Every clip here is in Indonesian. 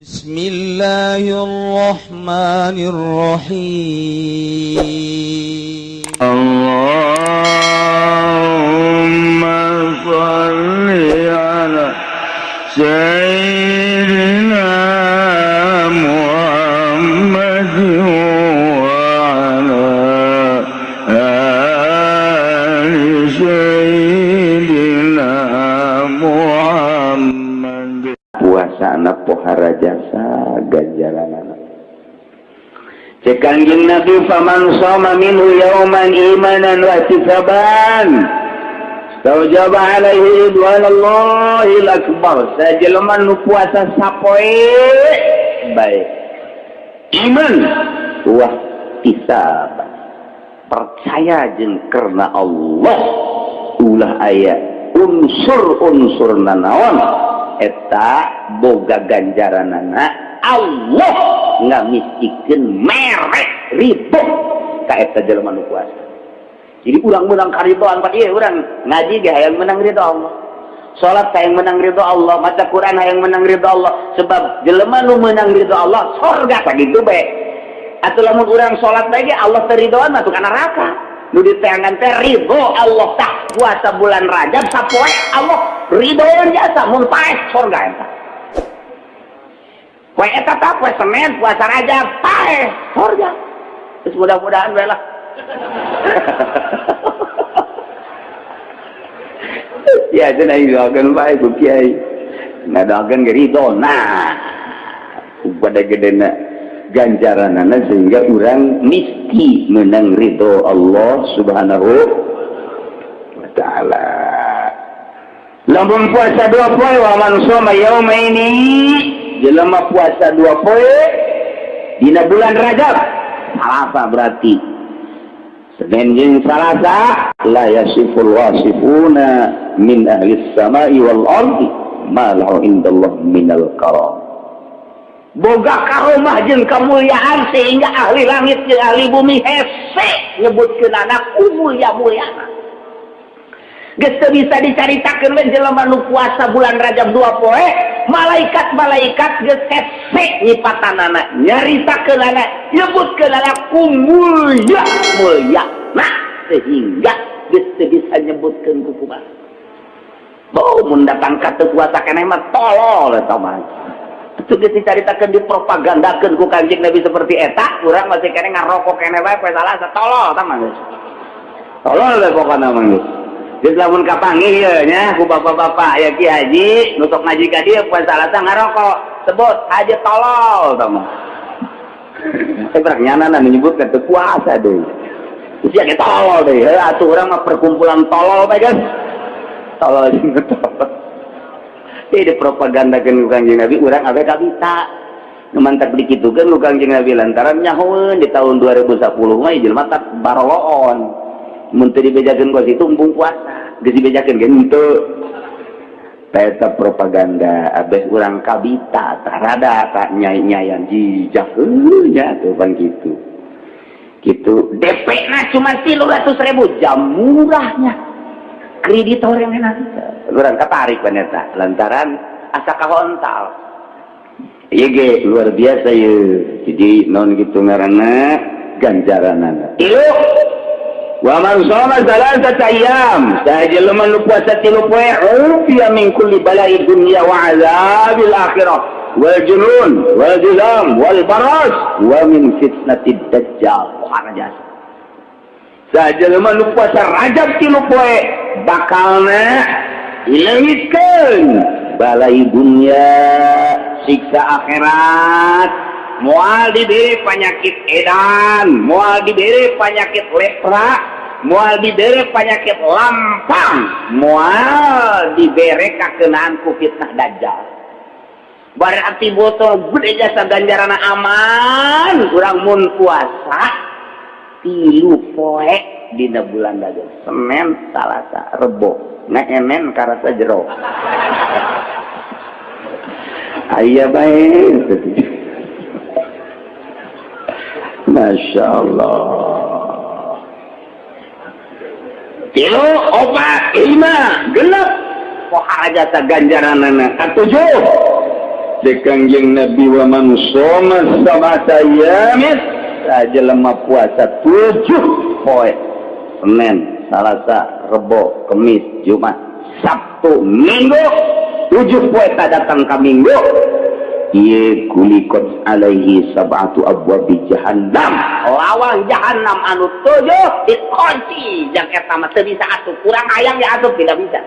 Bismillahirrahmanirrahim. Allahumma shalli ala Sayyidina Muhammad wa ala ali Sayyidina Muhammad. Puasana pohara jasa ganjaran cek Kanjeng Nabi, faman shoma minhu yauman imanan wa ihtisaban tawjaba alaihi ridwanallahil akbar. Sajelema nu puasa sapoe bae iman wa ihtisaban percaya jeung karena Allah ulah aya unsur-unsur nanaon eta boga ganjaranana Allah ngamisikeun merek ridho ka eta jelema nu puasa. Jadi urang menang karidhoan pati urang ngaji ge hayang menang ridho Allah. Salat hayang menang ridho Allah, maca Quran hayang menang ridho Allah. Sebab jelema nu menang ridho Allah surga sakitu bae. Atuh lamun urang salat bae Allah teu ridhoan mah teu kana neraka. Nu diteangan teh ridho Allah tah puasa bulan Rajab sapoe Allah ridhoan jasa mun paes surga eta. Poe eta tah poe Senin puasa Rajab pae surga. Terus mudah-mudahan bae lah. Ya cenah doakeun bae ku kiai. Ngadakeun ge ridho nah. Pada gedena ganjaranana sehingga urang mesti menang ridho Allah Subhanahu wa taala. Lamun puasa 2 poe wa man shoma yaumaini jelema puasa 2 poe dina bulan Rajab Salasa berarti Senin jeung Salasa la yasiful wasifuna min ahli samai wal ardi ma lahu indallah minal karam. Boga karomah jeung kamulyaan sehingga ahli langit jeung ahli bumi hese nyebutkeun anak mulia-muliana. Geus teu bisa dicaritakeun we jelema nu puasa bulan Rajab 2 poe, malaikat-malaikat geus hese nyipatanana, nyaritakeun anak, nyebutkeun anak mulia. Nah, sehingga geus teu bisa nyebutkeun ku kumaha. Bau mun datang ka teu puasa keneh mah tolol eta mah. Itu geus dicaritakeun dipropagandakeun ku Kanjeng Nabi seperti eta, urang masih keneh ngarokok keneh wae poe Salasa tolol eta mah geus. Tolol we pokona mah geus. Geus lamun kapanggih ieu nya ku bapak-bapak aya Ki Haji nu sok ngaji ka dieu poe Salasa ngarokok, sebut haji tolol eta mah. Sebrak nyanana menyebutkeun teu puasa deui. Usia ge tolol deui. Atuh urang mah perkumpulan tolol bae geus. Tolol jeung tolol. Di propagandakeun ku Kanjeng Nabi urang awe kabita nu mantap dikitukeun ku Kanjeng Nabi lantaran nyahoeun di tahun 2010 mah jelema tak baroloon mun teu dibejakeun ku situ embung puasa geus dibejakeun ge henteu eta propaganda abeh urang kabita tah rada tak nyai-nyayan jijak nya tuh pan kitu DP na cuma 300.000 jam murahnya kreditor yang enak urang katarik paneta lantaran asa kahontal ieu ge luar biasa ieu jadi naon kitu ngaranna ganjaranana ieu wa man shoma salasata ayyam sajelema nu puasa 3 poe ufiya min kulli bala'i dunya wa 'adzabil akhirah wal junun wal juzam wal baras wa min fitnatid dajjal harajas. Sajelema nu puasa Rajab 3 poe bakalna ilengitkeun balai dunia siksa akhirat moal diberi penyakit edan moal diberi penyakit lepra moal diberi penyakit lampang moal diberi kakenaan ku fitnah dajjal. Berarti botol gede jasa ganjarana aman urang mun puasa 3 poe dina bulan Rajab Senin Salasa Rebo ngaenen karasa jero aya bae Masya Allah 3, 4, 5, 6 pohara jasa ganjaranana 7 Kangjeng Nabi wa man shoma sab'ata ayamin saja lemah puasa 7 poe Senin, Selasa, Rebo, Kamis, Jumat, Sabtu, Minggu 7 poe tak datang ka Minggu ieu kulikot alaihi sab'atu abwabi jahannam lawang jahannam anu 7 dikunci jeung eta mah teu bisa asup kurang hayang ya asup tidak bisa.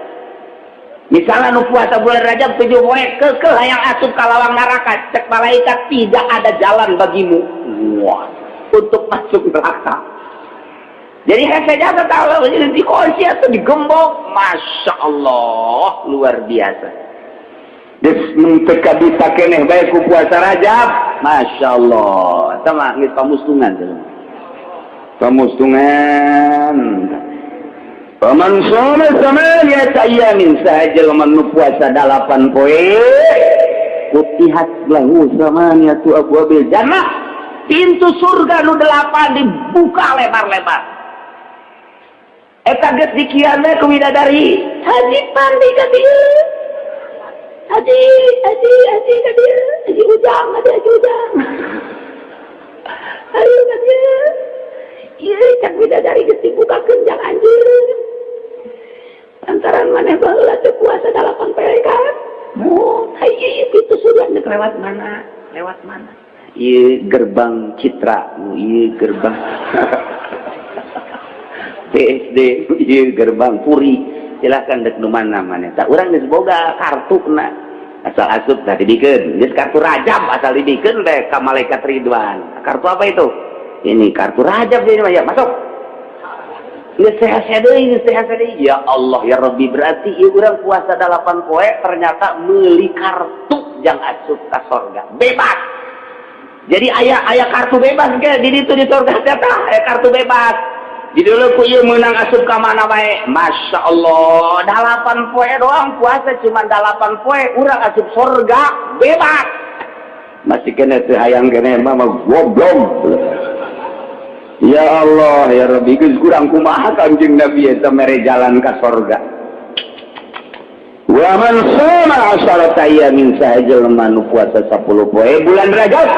Misalnya nu puasa bulan Rajab 7 poe keukeul hayang asup ka lawang neraka cek malaikat tidak ada jalan bagimu wah untuk masuk neraka. Jadi hese jaga tahu jadi dikunci atau digembok, masya Allah luar biasa. Des menteka bisa keneh bae ku puasa Rajab, masya Allah. Sama geus pamustungan tuh. Pamustungan. Paman shoma samaniyata ayamin saja lamun puasa 8 poe kutihat lahu samaniyatu abwabil jannah pintu surga nu 8 dibuka lebar-lebar. Eta geus dikieuan ku widadari haji pandi ka dieu haji ka dieu haji ujang ayo ka dieu ieu cak widadari geus dibukakeun jang anjeun antaran maneh baheula teu puasa 8 poe kan oh ieu pintu surga nek lewat mana ieu gerbang Citra ieu gerbang PSD ieu gerbang Puri silakan dek nu mana maneh tak urang geus boga kartuna asal asup tah didikeun geus kartu Rajab asal didikeun teh ka malaikat Ridwan. Kartu apa itu? Ini kartu Rajab ini mah ya masuk. Geus sehat-sehat deui ya Allah ya Rabbi berarti ieu urang puasa 8 poe ternyata meuli kartu jang asup ka surga bebas. Jadi aya kartu bebas ge di ditu di surga teh aya kartu bebas. Jadi dulu ku ieu meunang asup ka mana bae. Masya Allah 8 poe doang puasa cuma 8 poe urang asup surga bebas. Masih kena teu hayang kene mah goblok. Ya Allah ya Rabbi geus kurang kumaha Kanjeng Nabi eta mere jalan ka surga. Wa man shoma 10 ayamin saja lemah nu puasa 10 poe bulan Rajab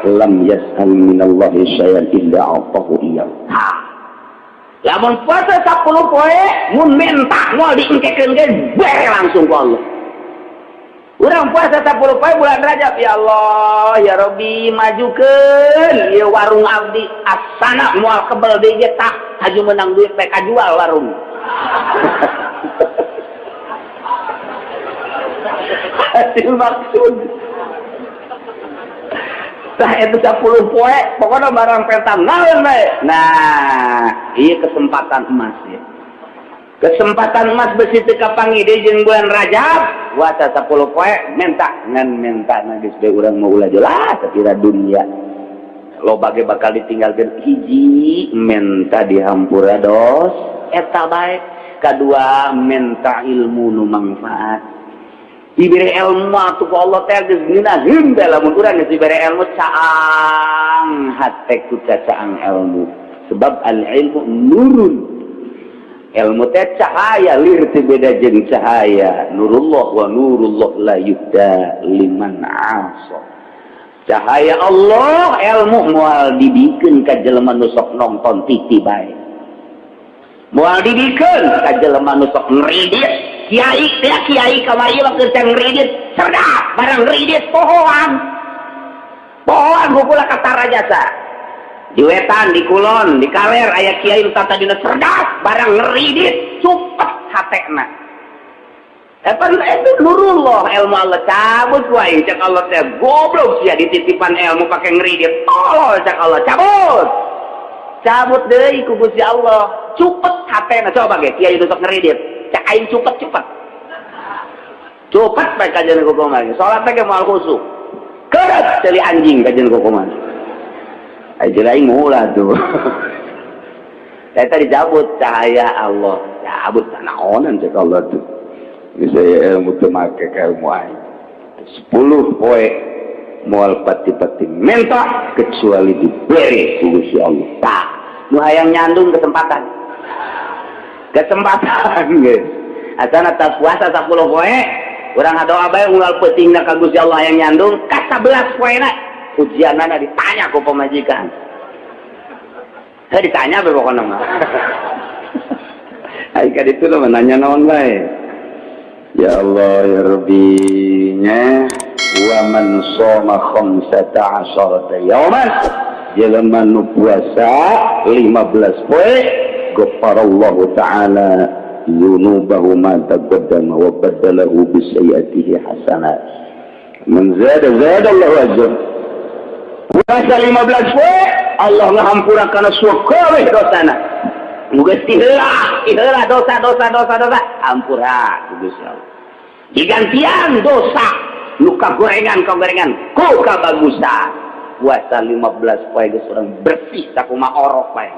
lam yas'al minallahi syai'an illa atahu iyyahu. Lamun puasa 10 poe mun minta moal diengkekeun ge bare langsung ku Allah. Urang puasa 10 poe bulan Rajab ya Allah ya Rabbi majukeun ieu warung abdi asana moal kebel deui ge tah haju meunang duit teh kajual warung. Hasil maksud tah itu 10 poe pokoknya barang pertama naon bae. Nah ieu kesempatan emas ya. Kesempatan emas besi teu kapangide jeung bulan Rajab puasa 10 poe menta ngan menta geus bae urang mau ulah jelas sakira dunia loba ge bakal ditinggalkeun hiji menta dihampura dos eta bae kadua menta ilmu nu manfaat diberi ilmu atuh ku Allah teh geus ngeunaheun bae lamun urang geus diberi ilmu caang hate ku caang ilmu sebab al ilmu nurun ilmu teh cahaya lir teu beda jeung cahaya nurullah wa nurullah la yuhda liman asa cahaya Allah ilmu moal dibikeun ka jelema nu sok nonton TV bae moal dibikeun ka jelema nu sok ngridit kiai kamari mah keur ngridit cerdak barang ngridit pohoan gukula Katara Jasa di Wetan, di Kulon, di Kaler aya kiai nu tata dina cerdas barang ngeridit cepet hatena. Eta itu nurullah ilmu Allah cabut wae cak Allah teh goblok sia dititipan ilmu pake ngeridit. Tolol cak Allah cabut. Cabut deui ku Gusti Allah. Cepet hatena coba ge kiai nu sok ngeridit. Cak aing cepet. Cepet bae kajian hukum lagi. Salat teh moal khusuk. Keret teli anjing kajian hukum. Aja lain mula tuh. Saya tadi cabut cahaya Allah, cabut naonan cek Allah tuh. Saya ilmu tu make ilmu aing. 10 poe moal pati-pati menta kecuali diberi ku Gusti Allah. Tah, nu hayang nyandung kesempatan guys. Asana tak puasa 10 poe urang ngadoa bae ulah peutingna ka Gusti Allah yang nyandung ka 11 poena ujianana ditanya ku pamajikan. Ditanya bae pokona mah. Ai ka ditu mah nanya naon bae. Ya Allah ya Rabbi nya wa man shoma 15 yauman jelema nu puasa 15 poe ghafarallahu ta'ala yunubahu ma taqaddama wa badalahu bi sayyiatihi hasanat man zada Allahu ajr puasa 15 poe Allah ngahampurakeun suka we dosana muga tiheula dosa hampura Gusti Allah digantian dosa nu kagorengan ku kabagusan puasa 15 poe geus urang bersih sakumaha orok bae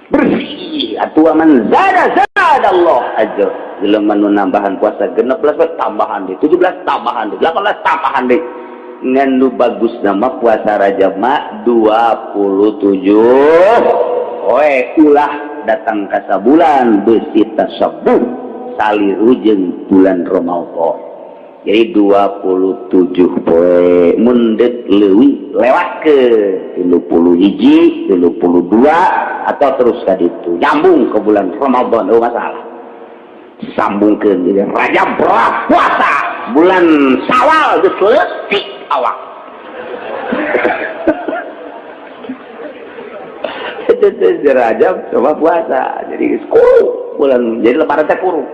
bersih atuh man zada Allah aja jelema nu nambahan puasa 16 tambahan deui 17 tambahan deui 18 tambahan deui ngan nu bagus nama puasa Rajab mah 27 poe ulah datang ka sabulan beusi tasabbuh saliru jeung bulan Ramadan. Jadi 27 poe mundet leuwih lewat ke 31, 32 atau terus ka ditu. Nyambung ke bulan Ramadan oh masalah. Sambungkeun jadi Rajab puasa, bulan Syawal geus leutik awak. Itu Rajab coba puasa. Jadi kuru bulan jadi lebaran teh kuru.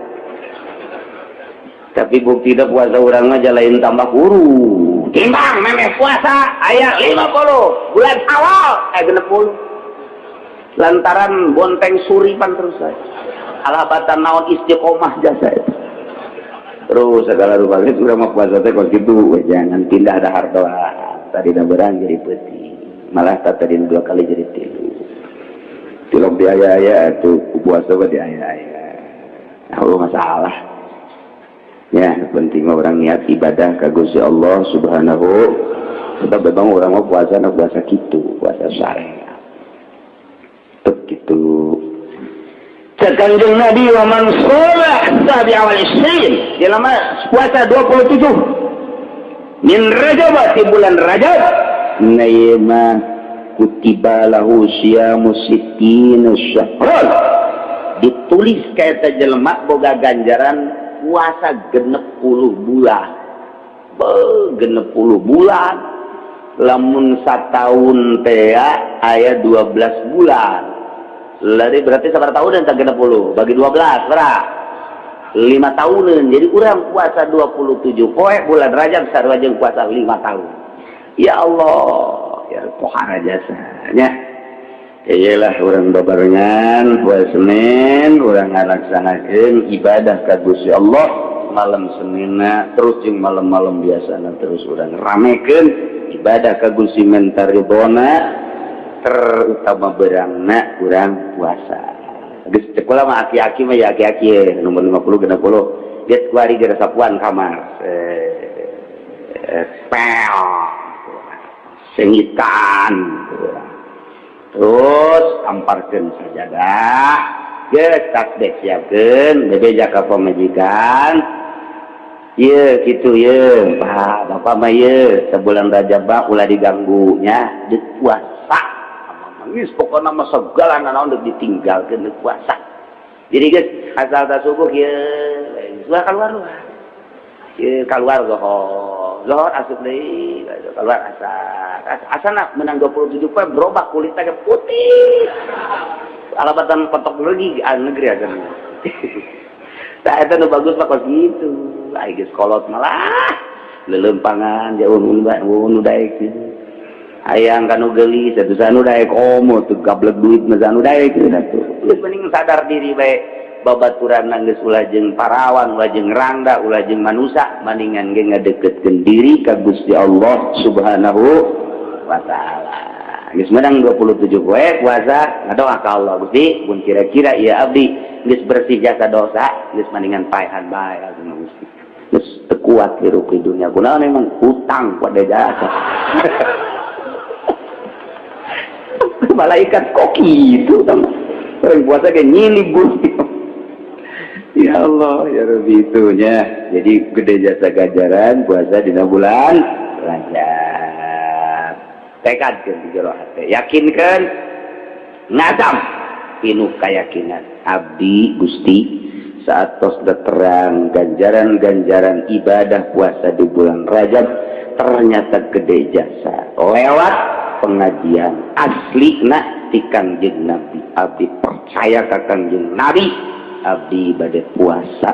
Tapi bukti dah puasa orang aja lain tambah kuru timbang memeh puasa ayat 50 bulan awal 60 lantaran bonteng suripan terus saya alabatan naon istiqomah jasa itu terus segala rupa sudah mau puasa teh kok gitu jangan pindah ada harta tadi dah berang jadi peti malah tadi 2 kali jadi tilu biaya itu puasa di ayah Allah masalah. Ya, penting orang niat ibadah ka Gusti Allah Subhanahu. Sebab memang orang mau puasa kitu, puasa syariat. Tek kitu. Kanjeng Nabi wa man shoma sabi awal isrin, dalam puasa 27. Min Rajab di bulan Rajab, nayma kutiba lahu siyamu sittina syahran. Ditulis kaya jelema boga ganjaran puasa 60 bulan genep 10 bulan lamun satahun teh aya 12 bulan lari berarti sabar tahun dan 60 bagi 12 berapa 5 tahunan jadi urang puasa 27 poe bulan Rajab sarua jeung puasa 5 tahun ya Allah ya pohara jasanya iyalah orang babarengan poe Senin orang ngalaksanakeun ibadah ka Gusti Allah malam Seninna terus jeung malam-malam biasana terus orang ramekeun ibadah ka Gusti menta ridona terutama berangna urang puasa geus teu mah aki-aki mah ya aki-aki nomor 50 60 geus kuari geus sapuan kamar pel sengitan terus amparkeun sajadah geus tasbih siapkeun bebeja ka pamajikan ieu kitu ieu bapak mah ieu sebulan Rajab ulah diganggu nya deuk puasa geus pokona mah segala naon deuk ditinggalkeun deuk puasa jadi geus asal ta subuh ieu keluar ieu keluar Zohor asup deui keluar asana menang 27 poe berubah kulitnya putih alabatan petok lagi negeri aja nah itu nu bagus mah kok gitu ai geus kolot malah lelempangan jauh nu daek hayang kanu geulis atuh sanu daek omo teu gablek duit mah sanu daek atuh geus mending sadar diri bae babaturan geus ulah jeung parawan ulah jeung rangda ulah jeung manusia mendingan ge ngadeukeutkeun diri ka Gusti Allah Subhanahu wa taala. Geus menang 27 poe puasa ngadoa ka Allah Gusti mun kira-kira ieu abdi geus bersih jasa dosa geus mendingan paehan bae ka Gusti. Geus teu kuat hirup di dunia kunaon emang hutang pada jasa. Malaikat kok gitu sama orang puasa ge nyilih Gusti. Ya Allah ya Rabbi itunya. Jadi gede jasa ganjaran puasa dina bulan Rajab. Tekadkeun di jero hate. Yakinkeun ngazam pinuh kayakinan abdi Gusti saat tos terang ganjaran-ganjaran ibadah puasa di bulan Rajab ternyata gede jasa lewat pengajian asli ti Kangjeng Nabi. Abdi percaya ka Kangjeng Nabi, abdi bade puasa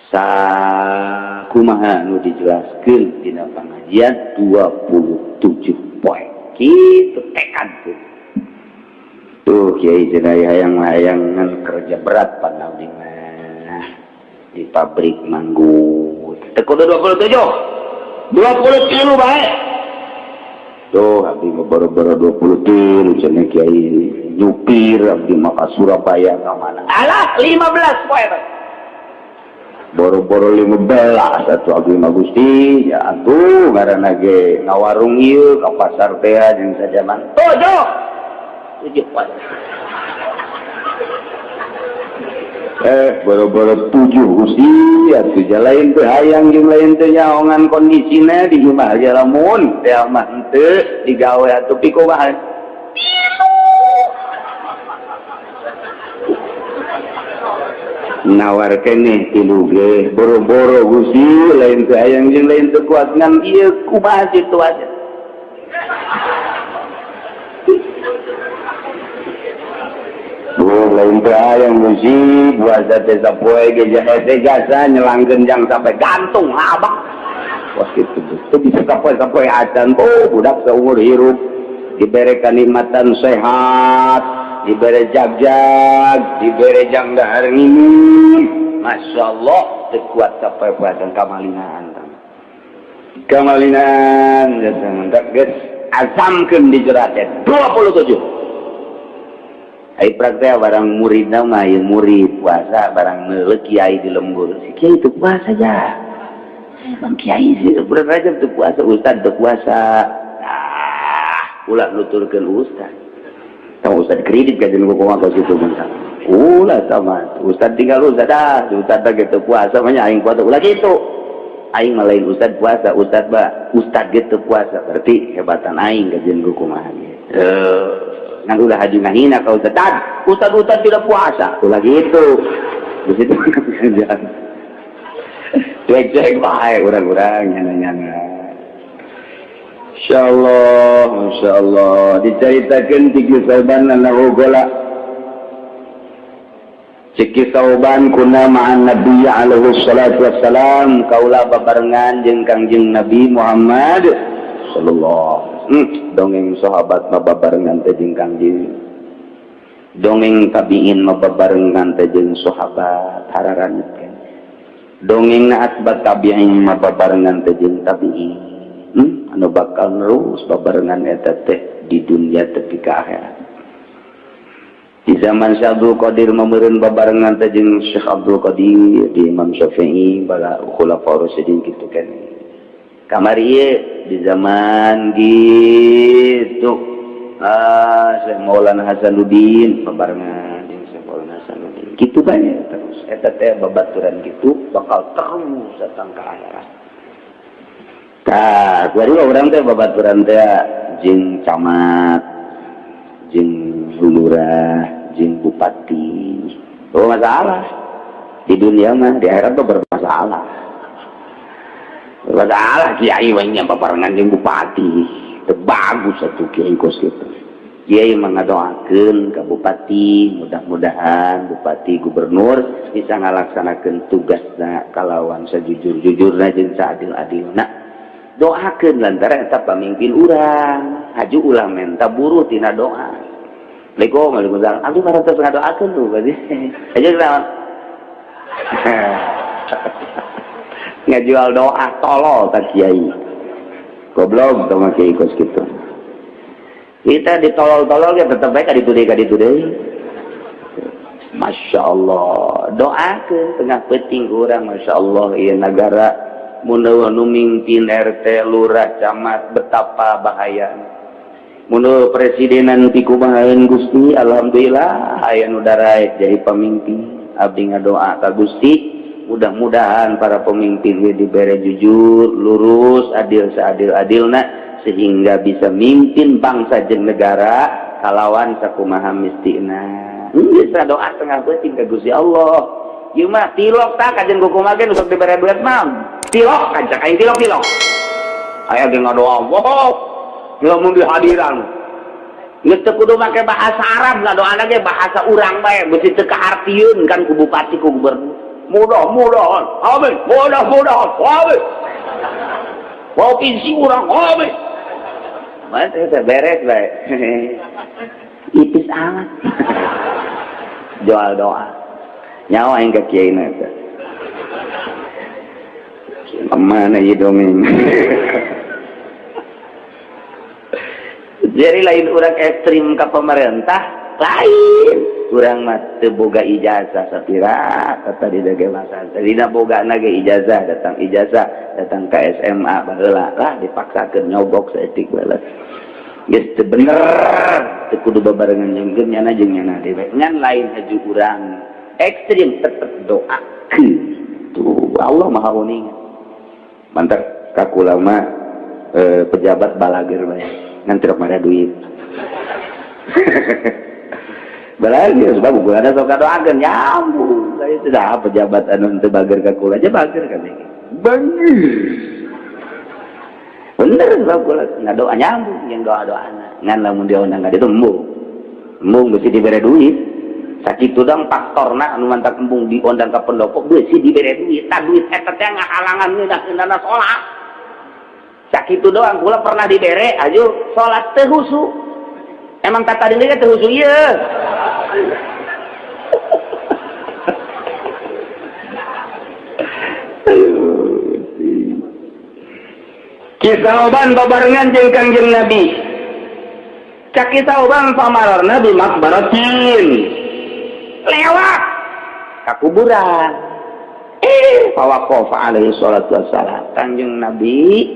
sakumaha nu dijelaskeun dina pengajian 27 poin kitu tekad tuh Kiai Jenai hayang-hayangan kerja berat panabdi mah di pabrik manggut teu kudu 27 kilo bae tuh abdi mah boro-boro 20 kilo cenah Kiai nyupir abdi mah ka Surabaya ka mana alah 15 poe boro-boro 15 atuh abdi mah Gusti ya atuh ngaranna ge ngawarung ieu ka pasar teh jeung sajaman 7 poin boro-boro 7 Gusti atuh jalain teh hayang jeung lain teh nyaongan kondisina di imah aja lamun teh mah henteu digawe atuh piko bahan nawar keneh tilu ge boro-boro Gusti lain teh hayang jeung lain teh kuat ngan ieu kumaha situasi lain teh hayang Gusti puasa teh sapoe ge jahe gasa nyelangkeun jang sampai gantung abah wah kitu teh bisa sapoe acan budak saumur hirup dibere kanikmatan sehat dibere jag-jag dibere jang dahar ngini masyaallah teu kuat sapoe puasa kamalinan geus geus asamkeun di jerat 27 ai praktek barang murid mah yang murid puasa barang neuleuh kiai di lembur si kiai itu puasa aja bang kiai sih bulan Rajab teu puasa ustad teu puasa nah ulah nuturkeun ustad tong ustad kredit ka jeung kumaha ka situ mah ulah sama ustad tinggal ustad ustad ge teu puasa mah aing puasa ulah kitu aing mah lain ustad puasa ustad ge teu puasa berarti hebatan aing ka jeung kumaha ngan ulah haji ngahina ka ustad tidak puasa ulah gitu begitu kerjaan cuek-cuek bae urang-urang nyana-nyana insyaallah diceritakeun ti kisauban na hogola ciki sauban kuna ma'an nabi alaihi salatu wassalam kaula babarengan jeung Kangjeng Nabi Muhammad sallallahu dongeng sahabat mababarengan teh jeung Kangjeng dongeng tabiin mababarengan teh jeung sahabat hararankeun dongeng atba tabiin mababarengan teh jeung tabiin anu bakal terus babarengan eta teh di dunia tepi ka akhirat di zaman Syekh Abdul Qadir mameureun babarengan teh jeung Syekh Abdul Qadir di Imam Syafi'i bala khulafaur rasyidin kitu kan kamari ieu di zaman gitu Syekh Maulana Hasanuddin babarengan jeung Syekh Maulana Hasanuddin kitu banyak terus eta teh babaturan kitu bakal terus datang ka akhirat tah kuari urang teh babaturan teh jeung camat jeung lurah jeung bupati masalah di dunia mah di akhirat mah bermasalah kiai wanya babarengan jeung bupati teu bagus atuh kiai kos kitu kiai mengadoakeun ka bupati mudah-mudahan bupati gubernur bisa ngalaksanakeun tugasna kalawan sajujur-jujurna jeung saadil-adilna doakeun lantaran eta pamimpin urang haju ulah menta buru tina doa Waalaikumsalam abdi parantos ngadoakeun tuh berarti aja naon ngajual doa tolol tak kiai goblok sama kiai kos gitu kita ditolol-tolol ya tetap baik kaditudeui Masya Allah doakeun tengah penting urang Masya Allah ieu nagara mun nu mimpin RT lurah camat betapa bahayana mun presidenan ti kumahaeun Gusti alhamdulillah aya nu daraek jadi pamimpin abdi ngadoa ka Gusti mudah-mudahan para pemimpin we dibere jujur, lurus, adil seadil-adilna sehingga bisa mimpin bangsa jeung negara kalawan sakumaha mistina. Geus doa tengah beuting ka Gusti Allah. Ieu mah tilok tak kajen kumaha ge usah dibere duit mah. Tilok kancak aing tilok. Aya ge ngadoa Allah. Lamun dihadiran geus teu kudu make bahasa Arab, ngadoana ge bahasa urang bae, beuti teu kaartieun kan ku bupati ku gubernur. Mudah-mudahan, amin. Mudah-mudahan, amin. Provinsi urang, amin. Mas teh beres bae. Ipis amat. Jual doa. Nyawa yang ke kiai na teh. Mana ieu dongeng. Jadi lain orang ekstrim ke pemerintah, lain orang mah teu boga ijazah sapira kata di dage masan. Dina boga na ge ijazah datang ke SMA baheula lah dipaksakeun nyogok saeutik bae. Geus teu bener teu kudu babarengan jeung nyana jeung nyana dewe. Ngan lain haju urang ekstrim tetep doakeun. Tuh Allah Maha Uning. Mantap kakula mah pejabat balager bae. Nanti rok mana duit balagi sebab gue ada sok doakeun nyambung saya sudah pejabat anu teu bager ka kula aja bager kan ini bener sebab kula ngadoa nyambung yang doa-doana ngan lamun diundang ka ditu embung beusi dibere duit sakitu dang faktorna anu mantak embung diundang ka pendopo beusi dibere duit ta duit eta teh ngahalangan ngeunahkeunana salat. Sakitu doang kula pernah dibere aju salat teu husu. Emang tata deui teh husu ieu. Kisauban babarengan jeung Kangjeng Nabi. Cak kisauban pamararna di makbaratin. Lewat ka kuburan. Fawaqafa alaihi salatu wassalam. Kangjeng Nabi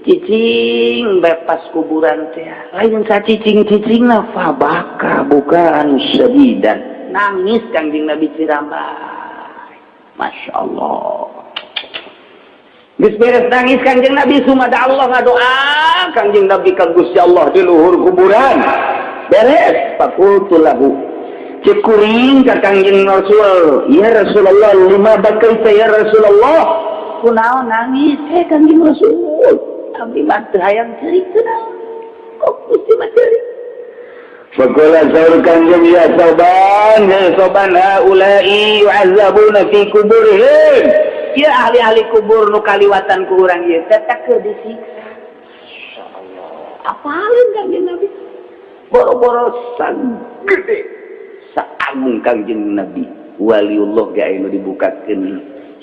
cicing bepas kuburan teh lain cicing na fabaka bukan syadidan nangis Kangjeng Nabi Cirambai. Masya Allah geus beres nangis Kangjeng Nabi sumada Allah ngadoa Kangjeng Nabi ka Gusti Allah di luhur kuburan beres faqultu lahu cekuring ka Kangjeng Rasul ya Rasulullah lima bakaita ya Rasulullah kunaon nangis Kangjeng Rasul abdi mah teu hayang ceurik teu naon kok Gusti mah ceurik faqala saur Kangjeng ya soban haula'i yu'azzabuna fi kuburihim ya ahli-ahli kubur nu kaliwatan ku urang ieu teh keur disiksa insyaallah apalin Kangjeng Nabi boro-boro sagede saagung Kangjeng Nabi waliullah ge anu dibukakeun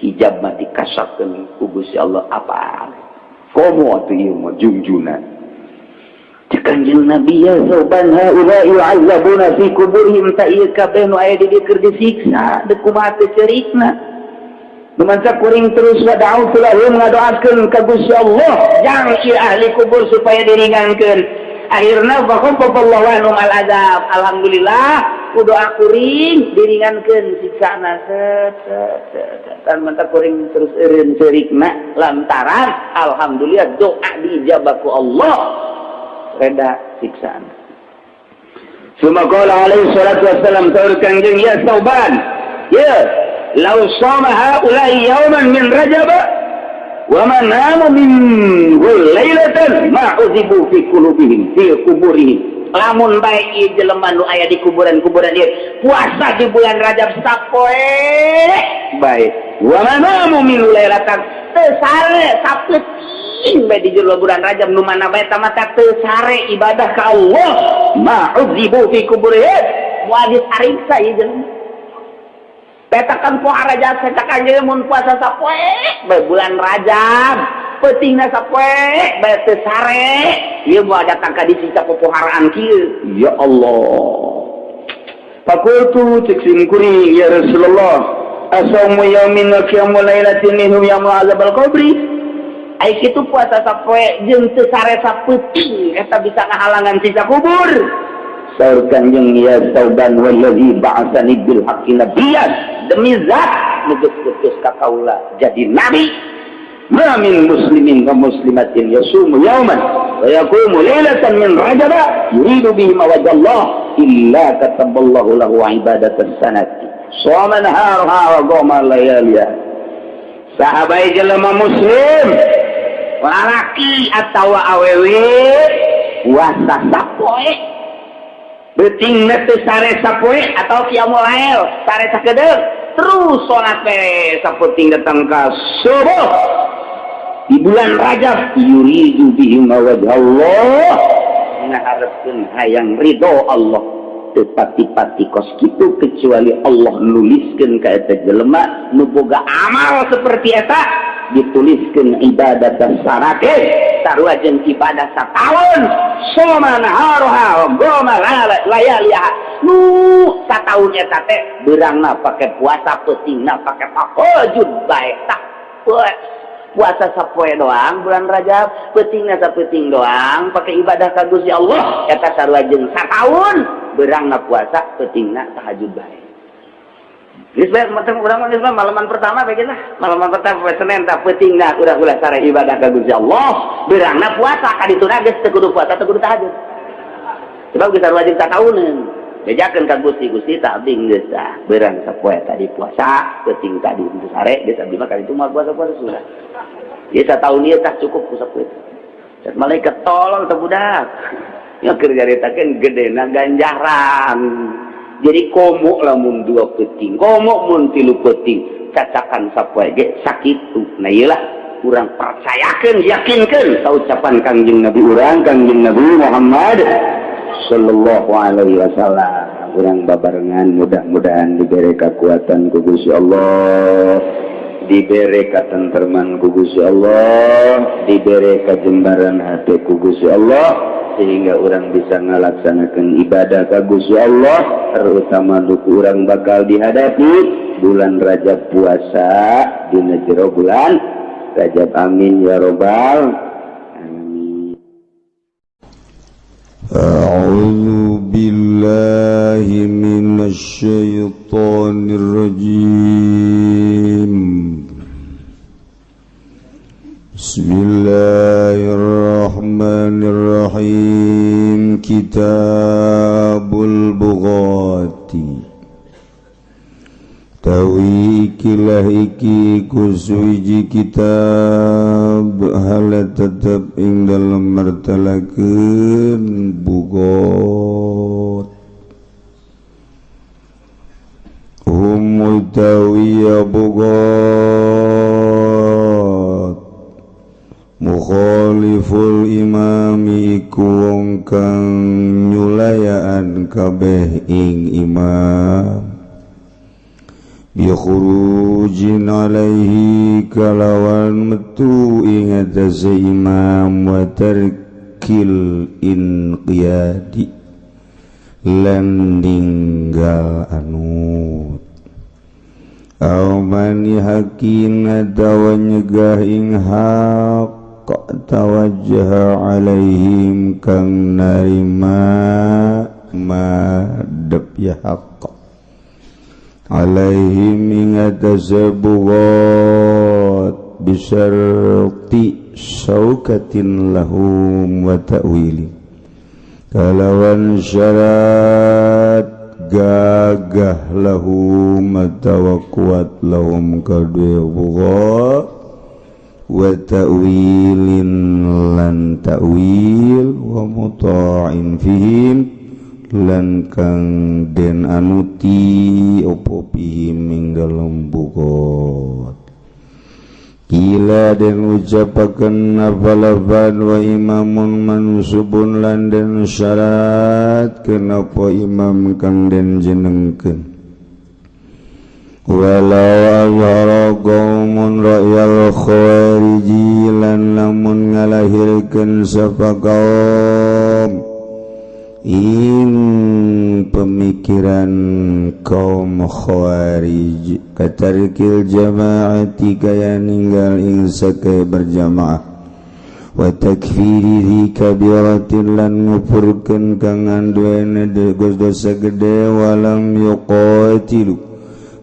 hijab mah dikasapkeun ku Gusti Allah apa komo atuh ieu mah jungjuna Kangjeng Nabi ya soban haula yu'azzabuna fi kuburihim ta ieu kabeh nu aya di dieu keur disiksa deuk kumaha teu ceurikna numansa kuring terus wada'u lahum ngadoakeun ka Gusti Allah jang ieu ahli kubur supaya diringankeun akhirna faqaffallahu anhum al-azab alhamdulillah ku doa kuring diringankeun siksana dan mantap kuring terus eureun ceurikna lantaran alhamdulillah doa diijabah ku Allah reda siksaan. Suma qala alaihi salatu wassalam saur Kangjeng ya Sauban ya law shama haula'i yawman min Rajab wa man nama min lailatan ma uzibu fi qulubihim fi kuburihim lamun bae ieu jelema nu aya di kuburan-kuburan ieu puasa di bulan Rajab sapoe bae wa manamu min lailatan teu sare sapeuting bae di jero bulan Rajab nu mana bae tamata teu sare ibadah ka Allah ma'udzibu fi kuburihim moal ditariksa ieu jelema petakan poe Rajab setakan jeung mun puasa sapoe bae bulan Rajab peutingna sapoe bae teu sare ieu moal datang ka disiksa popoharaan kieu ya Allah faqultu cik kuring ya Rasulullah asaumu yaumin wa qiyamu lailatin minhum ya mu'adzabal qabri ai kitu puasa sapoe jeung teu sare sapeuting eta bisa ngahalangan siksa kubur saur Kangjeng ya Sauban wallazi ba'atsani bil haqqi nabiyyan demi zat nugus putus ka kaula jadi nabi ma min muslimin wa muslimatin yasumu yawman wa yaqumu lailatan min rajab yuridu bihi wajhallah illa kataballahu lahu ibadatan sanati shoma naharha wa qama layaliha. Sahabai jelema muslim lalaki atawa awewe puasa sapoe beuting teh sare sapoe atau qiyamul lail sare sakedeung terus salat beres saputing datang ka subuh di bulan Rajab yuridu bihi wajhallah ngaharepkeun hayang ridho Allah teu pati-pati kos kitu kecuali Allah nuliskeun ka eta jelema nu boga amal seperti eta dituliskeun ibadah dan sarake sarua jeung ibadah sataun soma naharoha wa goma layaliha nu sataun eta teh beurangna pake puasa peutingna pake tahajud bae tak puasa sapoe doang bulan Rajab peutingna sapeuting doang pake ibadah ka Gusti Allah eta sarua jeung sataun beurangna puasa peutingna tahajud bae. Geus bae urang geus malaman pertama bae lah. Malaman pertama Senin tah peutingna ulah sare ibadah ka Gusti Allah, beurangna puasa ka dituna geus teu kudu puasa teu kudu tahajud. Sebab geus sarua jeung satauneun. Bejakeun ka Gusti tak abdi geus tah beurang sapoe tadi puasa, peuting tadi untuk sare geus abdi mah ka ditu mah puasa-puasa sudah. Ieu sataun ieu tah cukup ku sapoe. Dan malaikat tolong teh budak. Ya keur jaritakeun gedena ganjaran. Jadi komo lamun dua peuting, komo mun tilu peuting, cacakan sapoe ge sakitu. Nah ieu lah urang percayakeun, yakinkeun saucapan Kangjeng Nabi urang, Kangjeng Nabi Muhammad sallallahu alaihi wasallam. Urang babarengan mudah-mudahan diberi kekuatan ku Gusti Allah, diberi katentreman ku Gusti Allah, diberi kajembaran hati ku Gusti Allah, sehingga orang bisa melaksanakan ibadah ka Gusti Allah, terutama duku orang bakal dihadapi bulan Rajab puasa dina jero bulan Rajab. Amin ya robbal alamin. A'udzu billahi minasy syaithanir rajim. Bismillahirrahmanirrahim. Kitabul Bughati tawi ikilah iki kusuiji kitab hala tetep ing dalam martalakeun bugot utawi ya bugot mukhaliful imami iku wong kang nyulayaan kabeh ing imam bikhurujin alaihi kalawan metu ing atase imam wa tarkil inqiyadi lan ninggal anut au manihakin dawa nyegah ing hak tawajjah alaihim kang narima madep ya haqq alaihim ing atase bugot bisyarti syaukatin lahum wa ta'wili kalawan syarat gagah lahum atawa kuat lahum kadue bugot wa ta'wilin lan ta'wil wa muta'in fihim lan kang den anuti opo pihim ing dalem bugot. Kila den ucapaken nafalaban wa imamun mansubun lan den syarat kenapa imam kang den jenengkeun walau azhara qaumun ra'yal khawariji lan lamun ngalahirkeun sapa kaum in pemikiran kaum khawarij katarkil jama'ati kaya ninggal ing sake berjamaah wa takfiri kabiratin lan ngupurkeun kang anduene dosa gede walam yuqatilu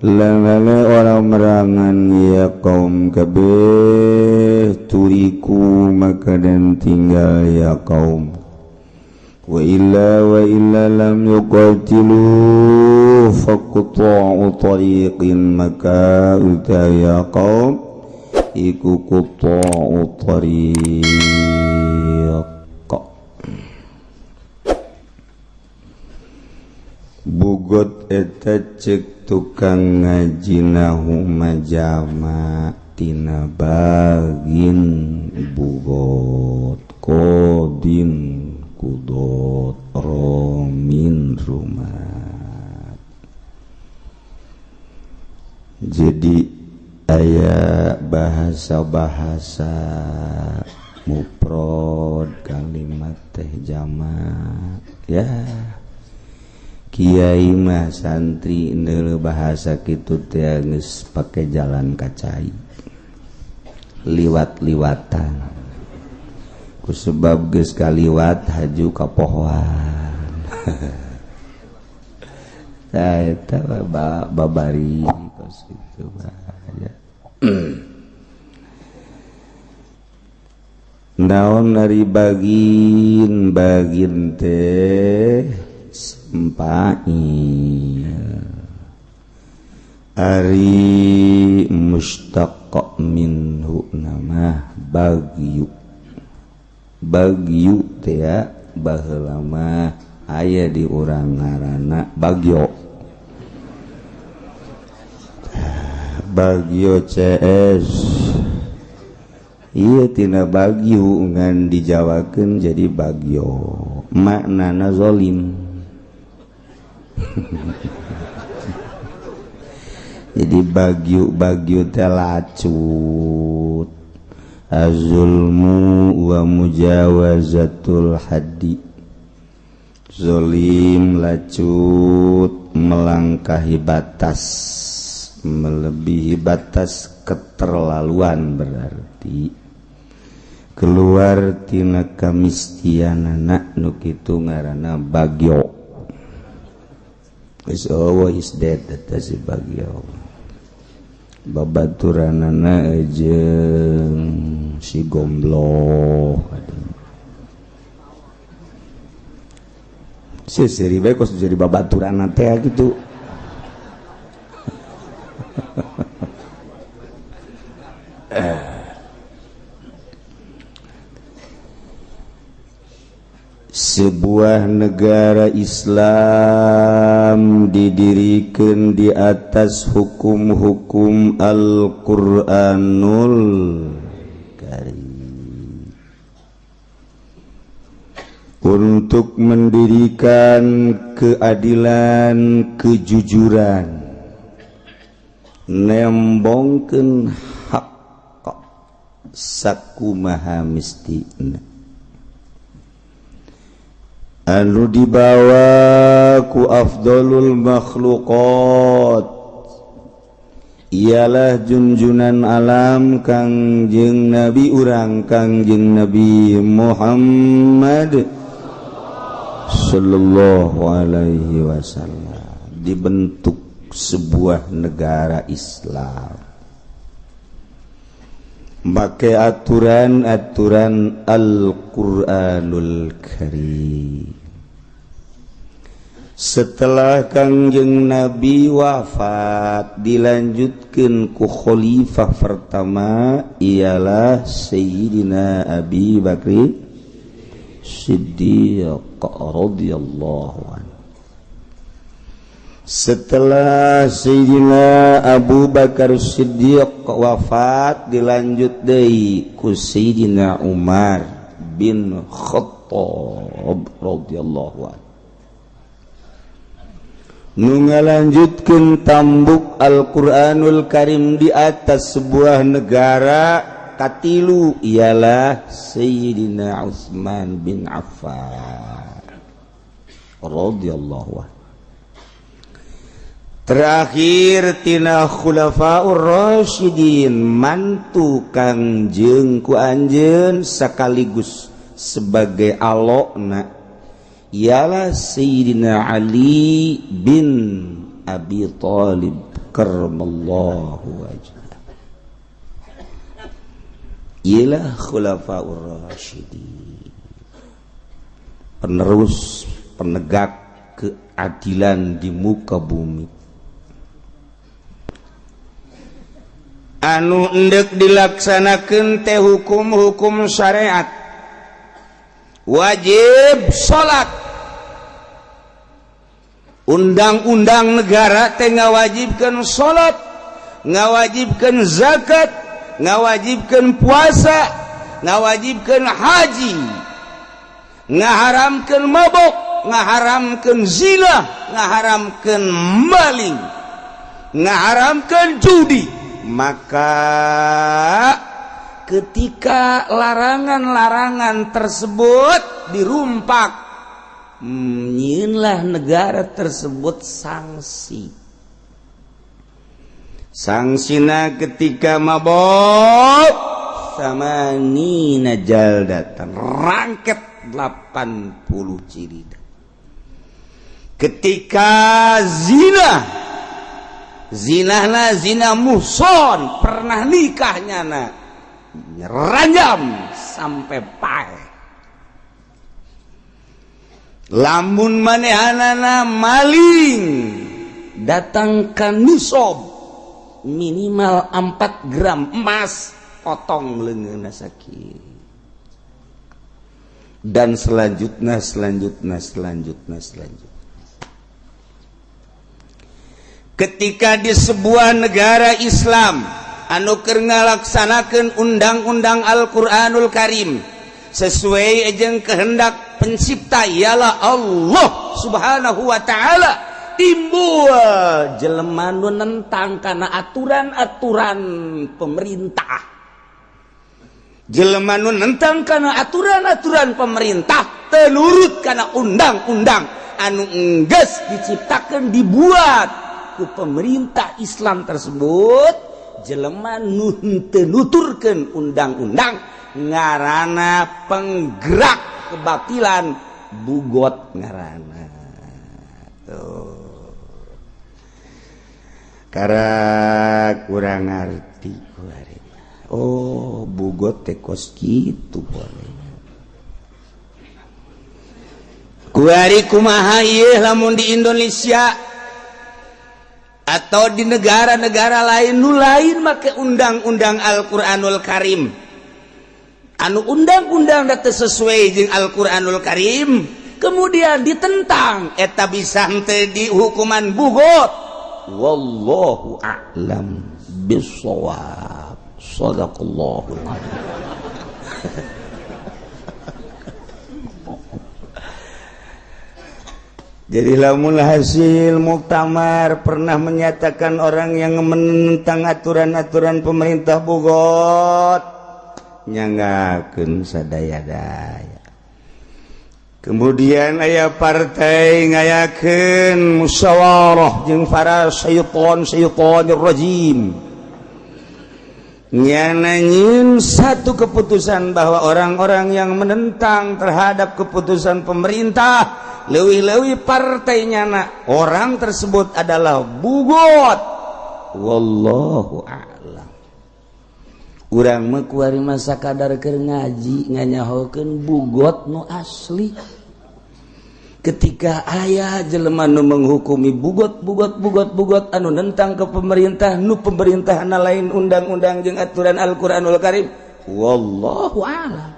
Lamana orang merangan ya kaum kabeh turiku maka dan tinggal ya kaum wa illa lam yuqatilu faqta'u tariqin maka utaya kaum iku quta'u tariq bugot eta cek tukang ngajinahu majama tina bagin bugot kodin kudot romin rumah. Jadi aya bahasa-bahasa muprod kalimat teh jama ya kiai mah santri neuleuh bahasa kitu teh geus pake jalan kacai liwat-liwatan kusebab geus kaliwat haju ka pohoan tah eta babari kos kitu bahaya naon ari bagin teh ari mustaq minhu nama bagyu teh ya baheula mah aya di urang ngaranna bagyo CS iya tina bagyu ngan dijawakeun jadi bagyo maknana zolim jadi bagyu teh lacut azulmu wa mujawazatul haddi zolim lacut melangkahi batas melebihi batas keterlaluan berarti keluar tina kamistianana nu kitu ngaranna bagyo is always dead eta si bagyo babaturanana jeung si gombloh seri bae kos jadi babaturanna teh gitu sebuah negara Islam didirikan di atas hukum-hukum Al-Quranul Karim untuk mendirikan keadilan, kejujuran, nembongkeun hak sakumaha mistina anu dibawa ku afdalul makhluqat ialah junjunan alam Kangjeng Nabi urang Kangjeng Nabi Muhammad sallallahu alaihi wasallam dibentuk sebuah negara Islam make aturan-aturan Al-Quranul Karim. Setelah Kangjeng Nabi wafat dilanjutkan ku khalifah pertama ialah Sayyidina Abi Bakri Siddiq radhiyallahu anhu. Setelah Sayyidina Abu Bakar Siddiq wafat dilanjut deui ku Sayyidina Umar bin Khattab radhiyallahu anhu. Nu ngalanjutkeun tambuk Al-Qur'anul Karim di atas sebuah negara katilu ialah Sayyidina Utsman bin Affan radhiyallahu anhu. Terakhir tina khulafaur rasyidin mantu Kangjeng ku anjeun sekaligus sebagai alokna ialah Sayyidina Ali bin Abi Thalib karramallahu wajhah. Ialah khulafaur rasyidin, penerus penegak keadilan di muka bumi, anu endek dilaksanakeun teh hukum-hukum syariat, wajib salat, undang-undang negara teh ngawajibkeun salat, ngawajibkeun zakat, ngawajibkeun puasa, ngawajibkeun haji, ngaharamkeun mabok, ngaharamkeun zina, ngaharamkeun maling, ngaharamkeun judi. Maka ketika larangan-larangan tersebut dirumpak, nyieunlah negara tersebut sanksi. Sangsina ketika mabok samanina jaldatan, rangket 80 cirida. Ketika zinahna zina muhson, pernah nikahnya rajam sampai pae. Lamun manehanana maling, datangkan nisab minimal 4 gram emas, potong leungeunna sakit. Dan selanjutnya. Ketika di sebuah negara Islam anu keur ngalaksanakeun undang-undang Al-Qur'anul Karim sesuai jeung kehendak pencipta ialah Allah Subhanahu wa taala, timbul jelema nu nentang kana aturan-aturan pemerintah. Jelema nu nentang kana aturan-aturan pemerintah teu nurut kana undang-undang anu enggeus diciptakeun dibuat ku pemerintah Islam tersebut, jelema nu teu nuturkeun undang-undang ngaranna penggerak kebatilan, bugot ngaranna. Tuh. Karena kurang ngerti kuari. Oh, bugot teh kos kitu boleh. Kuari kumaha ieu lamun di Indonesia atau di negara-negara lain nu lain make undang-undang Al-Qur'anul Karim. Anu undang-undang teu sesuai jeung Al-Qur'anul Karim, kemudian ditentang, eta bisa teu di hukuman bugot. Wallahu a'lam bissawab. Shadaqallahul adzim. Jadi lamun hasil muktamar pernah menyatakan orang yang menentang aturan-aturan pemerintah bugot, nyanggakeun sadaya-daya. Kemudian aya partai ngayakeun musyawarah jeung para syaitanir rajim, nyanyiin satu keputusan bahwa orang-orang yang menentang terhadap keputusan pemerintah, leuwih-leuwih partainya orang tersebut adalah bugot. Wallahu a'lam. Urang mah kuari masa kadar keur ngaji nganyahokeun bugot nu asli. Ketika aya jelema nu menghukumi bugot anu nentang ke pemerintah, nu pemerintahna lain undang-undang jeung aturan Al-Qur'anul Karim, wallahu a'lam.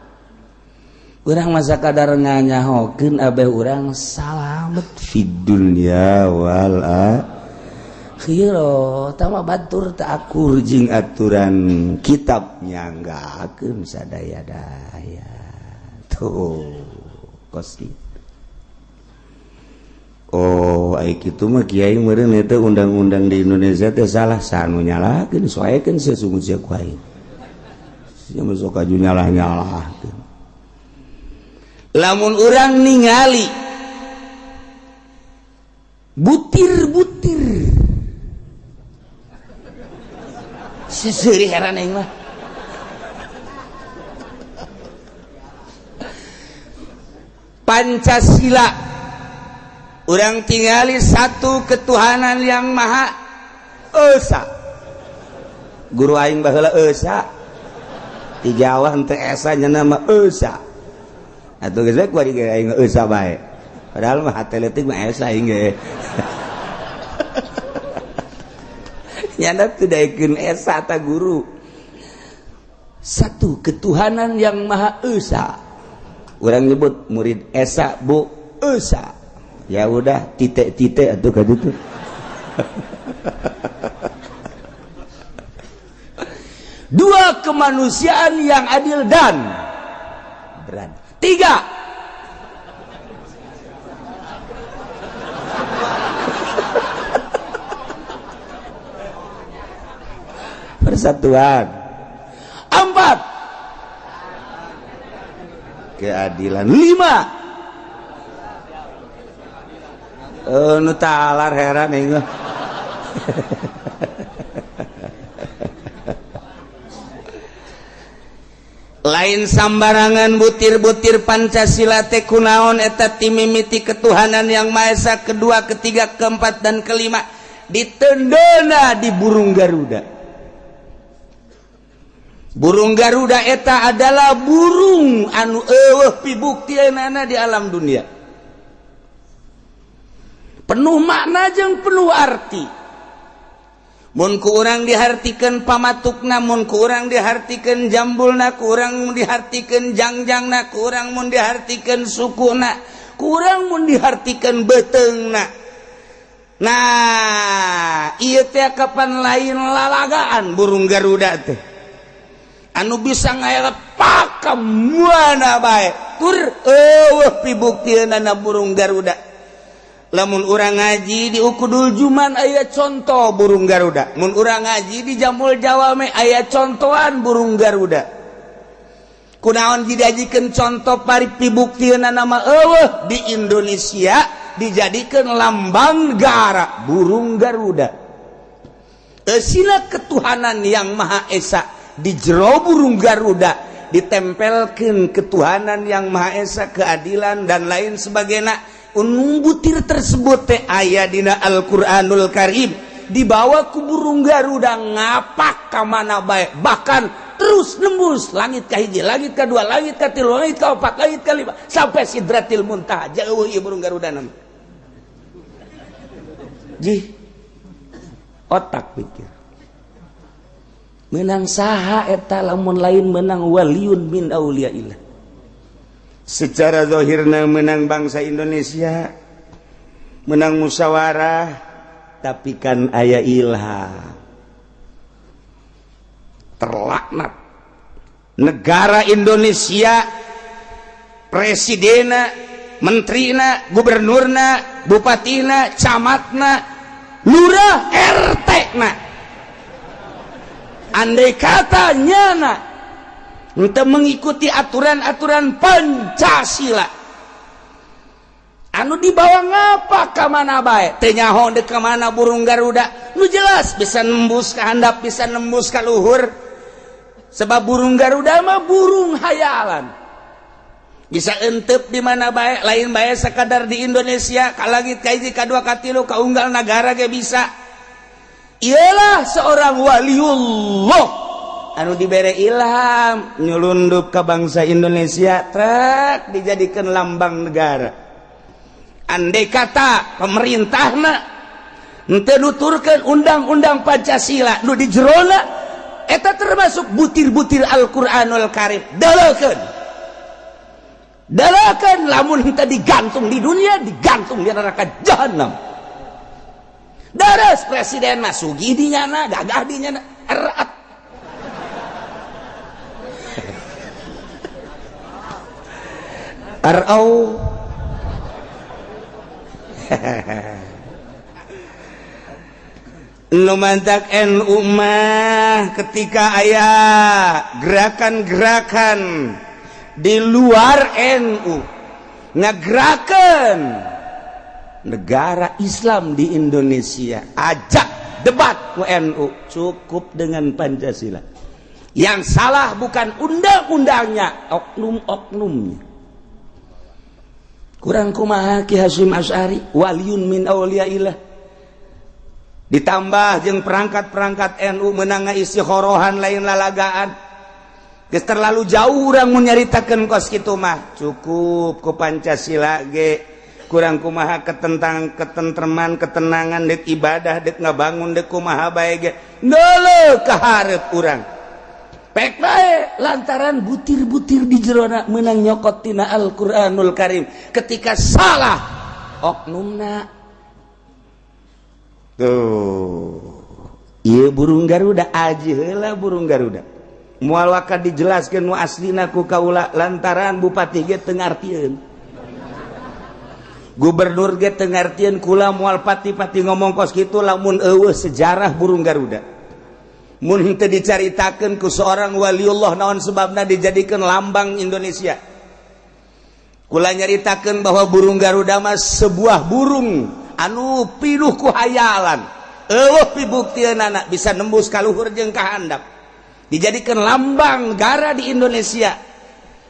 Urang masa kadar nganyahokeun abeh urang salamet fid dunya wal akhirah. Tama batur teu akur jeung aturan kitab, nyanggakeun sadaya-daya. Tuh kosi. Oh, ai kitu mah kiai meureun eta undang-undang di Indonesia teh salah, sanu nyalakeun soekeun sesungguhnya ku aing. Sia mah sok aju nyalah-nyalahkeun. Lamun urang ningali butir-butir seseuri heran aing mah Pancasila, urang tingali satu ketuhanan yang maha esa guru aing baheula esa di Jawa henteu esa nya nama esa atuh geus ku ari aing esa bae padahal mah hate leutik mah esa aing ge nyana teu daekeun esa ta guru satu ketuhanan yang maha esa urang nyebut murid esa bu esa ya udah titik-titik atuh ka ditu dua kemanusiaan yang adil dan beradab. Tiga persatuan. Empat keadilan. Lima nu talar heran ingat lain sambarangan butir-butir Pancasila teh kunaon eta timimiti ketuhanan yang Maha Esa kedua, ketiga, keempat dan kelima ditendona di burung Garuda. Burung Garuda eta adalah burung anu eueuh pibuktianana di alam dunia. Penuh makna jeung penuh arti. Mun ku urang dihartikeun pamatukna, mun ku urang dihartikeun jambulna, ku urang dihartikeun jangjangna, ku urang mun dihartikeun sukuna, ku urang mun dihartikeun beuteungna. Nah, ieu teh kapan lain lalagaan burung Garuda teh. Anu bisa ngaelepak ka mana bae. Tur eueuh pibuktianana burung Garuda. Lamun urang ngaji di Ukudul Juman aya contoh burung Garuda. Mun urang ngaji di Jamul Jawa me aya contohan burung Garuda. Kunaon dijadikeun contoh pari pibuktieuna nama eueuh di Indonesia dijadikeun lambang negara burung Garuda. Eusina ketuhanan yang Maha Esa di jero burung Garuda ditempelkeun ketuhanan yang Maha Esa, keadilan dan lain sebagainya. Butir tersebut teh aya dina Al-Qur'anul Karim dibawa ku burung Garuda ngapak ka mana bae, bahkan terus nembus langit ka hiji, langit ka dua, langit ka tilu, langit ka opat, langit ka lima sampai Sidratil Muntaha. Jauh ieu burung Garuda nama jih otak pikir menang saha eta lamun lain menang waliun min auliyaillah. Secara zahirna menang bangsa Indonesia, menang musyawarah, tapi kan aya ilham. Terlaknat negara Indonesia, presidena, menterina, gubernurna, bupatina, camatna, lurah, RT-na. Andai kata nyana untuk mengikuti aturan-aturan Pancasila anu dibawa ngapa ka mana bae teu nyaho deuk ka mana burung Garuda nu jelas bisa nembus ka handap, bisa nembus ka luhur. Sebab burung Garuda mah burung hayalan, bisa entep di mana bae, lain bae sakadar di Indonesia, ka langit ka hiji, ka dua, ka tilu, ka unggal nagara ge bisa. Ialah seorang waliullah anu dibere ilham nyelundup ke bangsa Indonesia trek dijadikan lambang negara. Andai kata pemerintahna henteu nuturkeun undang-undang Pancasila nu di jerona eta termasuk butir-butir Al-Qur'anul Karim, dalakeun lamun henteu digantung di dunia, digantung di neraka jahanam. Daras presiden mah sugih di nyana, gagah di nyana, erat Arau nu mantak NU mah ketika aya gerakan-gerakan di luar NU ngagerakan negara Islam di Indonesia, ajak debat ku NU, cukup dengan Pancasila. Yang salah bukan undang-undangnya, oknum-oknumnya. Kurang kumaha Ki Hasyim Asy'ari waliun min auliyaillah. ditambah jeung perangkat-perangkat NU menang istikharohan lain lalagaan geus terlalu jauh urang mun nyaritakeun kos kitu mah cukup ku Pancasila ge kurang kumaha ketentreman ketenangan dek ibadah dek ngabangun dek kumaha bae ge neuleuh ka hareup urang pek bae lantaran butir-butir di jerona meunang nyokot tina Al-Qur'anul Karim ketika salah oknumna tuh ieu burung Garuda aji heula burung Garuda moal waka dijelaskeun nu aslina ku kaula lantaran bupati ge teu ngartieun gubernur ge teu ngartieun kula moal pati-pati ngomong kos kitu lamun eueuh sejarah burung Garuda mun teu dicaritakeun ku seorang waliullah naon sebabna dijadikeun lambang Indonesia kula nyaritakeun bahwa burung Garuda mah sebuah burung anu pinuh ku hayalan eueuh pibuktieunnana bisa nembus ka luhur jeung ka handap dijadikeun lambang negara di Indonesia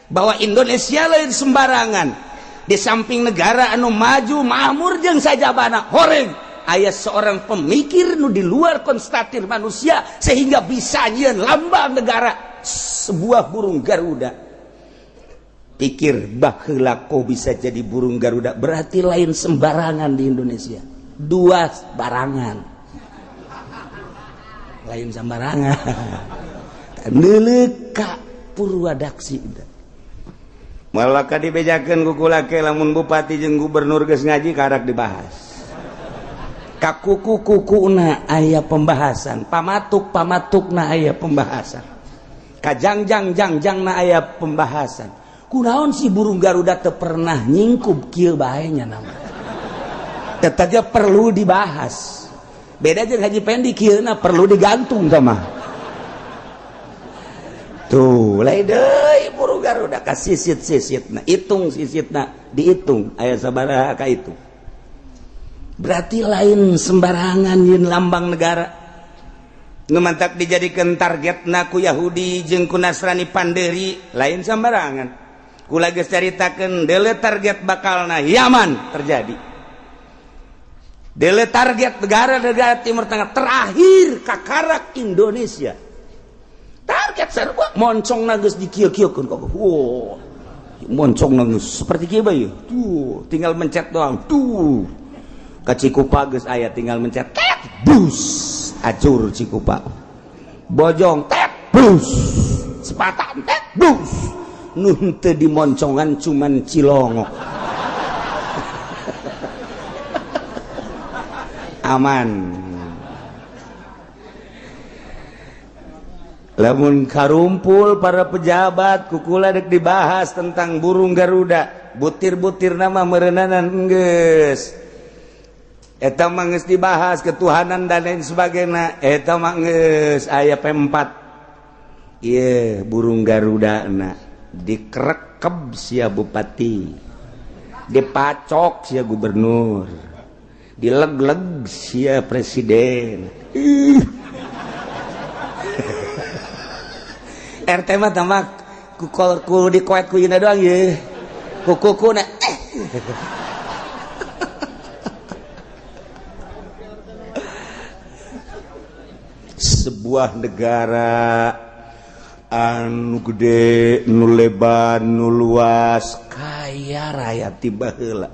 bahwa Indonesia lain sembarangan di samping negara anu maju makmur jeung sajabana horeng aya seorang pemikir nu di luar konstatir manusia sehingga bisa nyieun lambang negara sebuah burung Garuda pikir baheula kau bisa jadi burung Garuda berarti lain sembarangan di Indonesia dua barangan lain sembarangan neuleuh ka Purwadaksi malaka dibejakeun ku kula ke lamun bupati jeung gubernur geus ngaji karak dibahas ka kuku-kukuna aya pembahasan pamatuk-pamatukna aya pembahasan ka jangjang-jangjangna aya pembahasan kunaon si burung Garuda teu pernah nyingkub kieu bae nya nama tetaga perlu dibahas beda jeung Haji Pendi kieuna perlu digantung sama tuh lain deui burung Garuda ka sisit-sisitna hitung sisitna dihitung aya sabaraha ka itu berarti lain sembarangan yin lambang negara nu mantak dijadikeun targetna ku Yahudi jeung ku Nasrani Panderi lain sembarangan kula geus caritakeun deuleu target bakalna Yaman terjadi deuleu target negara-negara Timur Tengah terakhir kakarak Indonesia target sarua moncongna geus dikieu-kieukeun kok wow moncongna geus seperti kieu bae tuh tinggal mencet doang tuh ka Cikupa geus aya tinggal mencet tet bus acur Cikupa Bojong tet bus Sepatan tet bus nun teu dimoncongan cuman Cilongok aman lamun karumpul para pejabat kukula dek dibahas tentang burung Garuda butir-butir nama meureunanan geus eta mah geus dibahas ketuhanan dan lain sebagainya eta mah geus aya P4 ieu burung Garuda na dikerekeb sia bupati dipacok sia gubernur dileg-leg sia presiden RT mah tamak ku dikoek ku yeuna doang ye kukuna sebuah negara anu gede nu lebar nu luas kaya raya tiba heula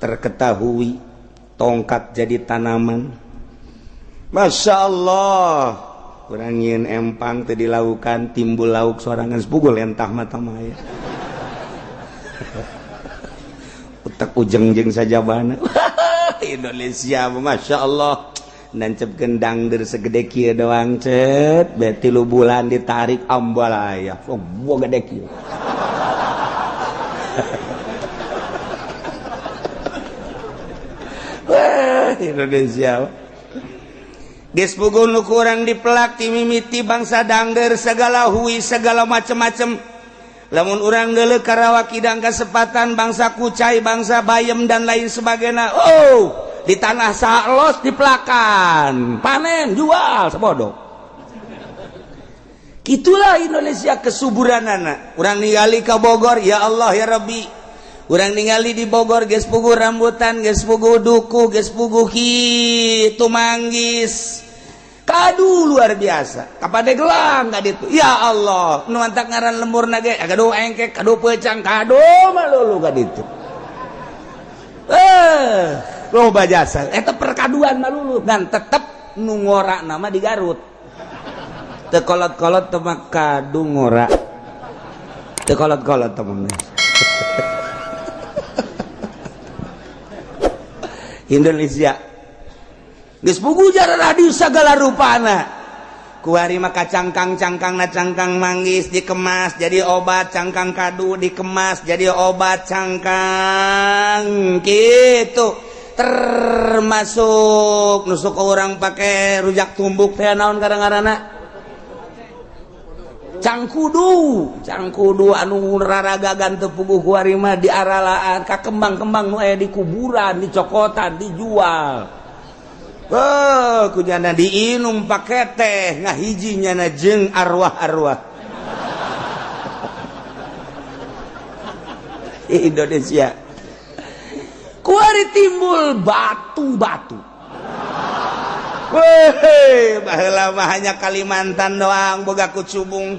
terketahui tongkat jadi tanaman Masya Allah urang nyieun empang teu dilaukan timbul lauk sorangan sepugul entah mata maya utak ujeng jeung sajabana Indonesia Masya Allah nancepkeun dangder segede kieu doang cet bae 3 bulan ditarik ambalaya sok boga gede kieu Indonesia geus pugul nu kurang dipelak ti mimiti bangsa dangder segala hui segala macem-macem lamun urang deuleu karawak idang kasepatan bangsa kucai bangsa bayem dan lain sebagainya di tanah salos dipelakan panen jual sabodo gitulah Indonesia kesuburanana urang ningali ka Bogor ya Allah ya Rabbi urang ningali di Bogor geus puguh rambutan, geus puguh duku, geus puguh kitu manggis. Kadu luar biasa. Kapade gelang ka ditu. Ya Allah, nu antak ngaran lemurna ge kadu engkek, kadu peucang, kadu malulu ka ditu. Loba jasa. Eta perkaduan malulu dan tetep nu ngora nama di Garut. Teu kolot-kolot teu mah kadu ngora. Teu kolot-kolot teu mah. Indonesia geus puguh jara radius sagala rupana. Kuari maka cangkang-cangkangna cangkang manggis dikemas jadi obat, cangkang kadu dikemas jadi obat cangkang gitu. Termasuk nusuk orang pakai rujak tumbuk teh naon kadang-kadangna cangkudu anu raragagan teu puguh kuari mah diaralaan ka kembang-kembang nu aya di kuburan, dicokotan, dijual. Kunyana diinum pake teh ngahijinya na jeung arwah-arwah. Indonesia kuari timbul batu-batu. Baheula mah hanya Kalimantan doang boga kucubung,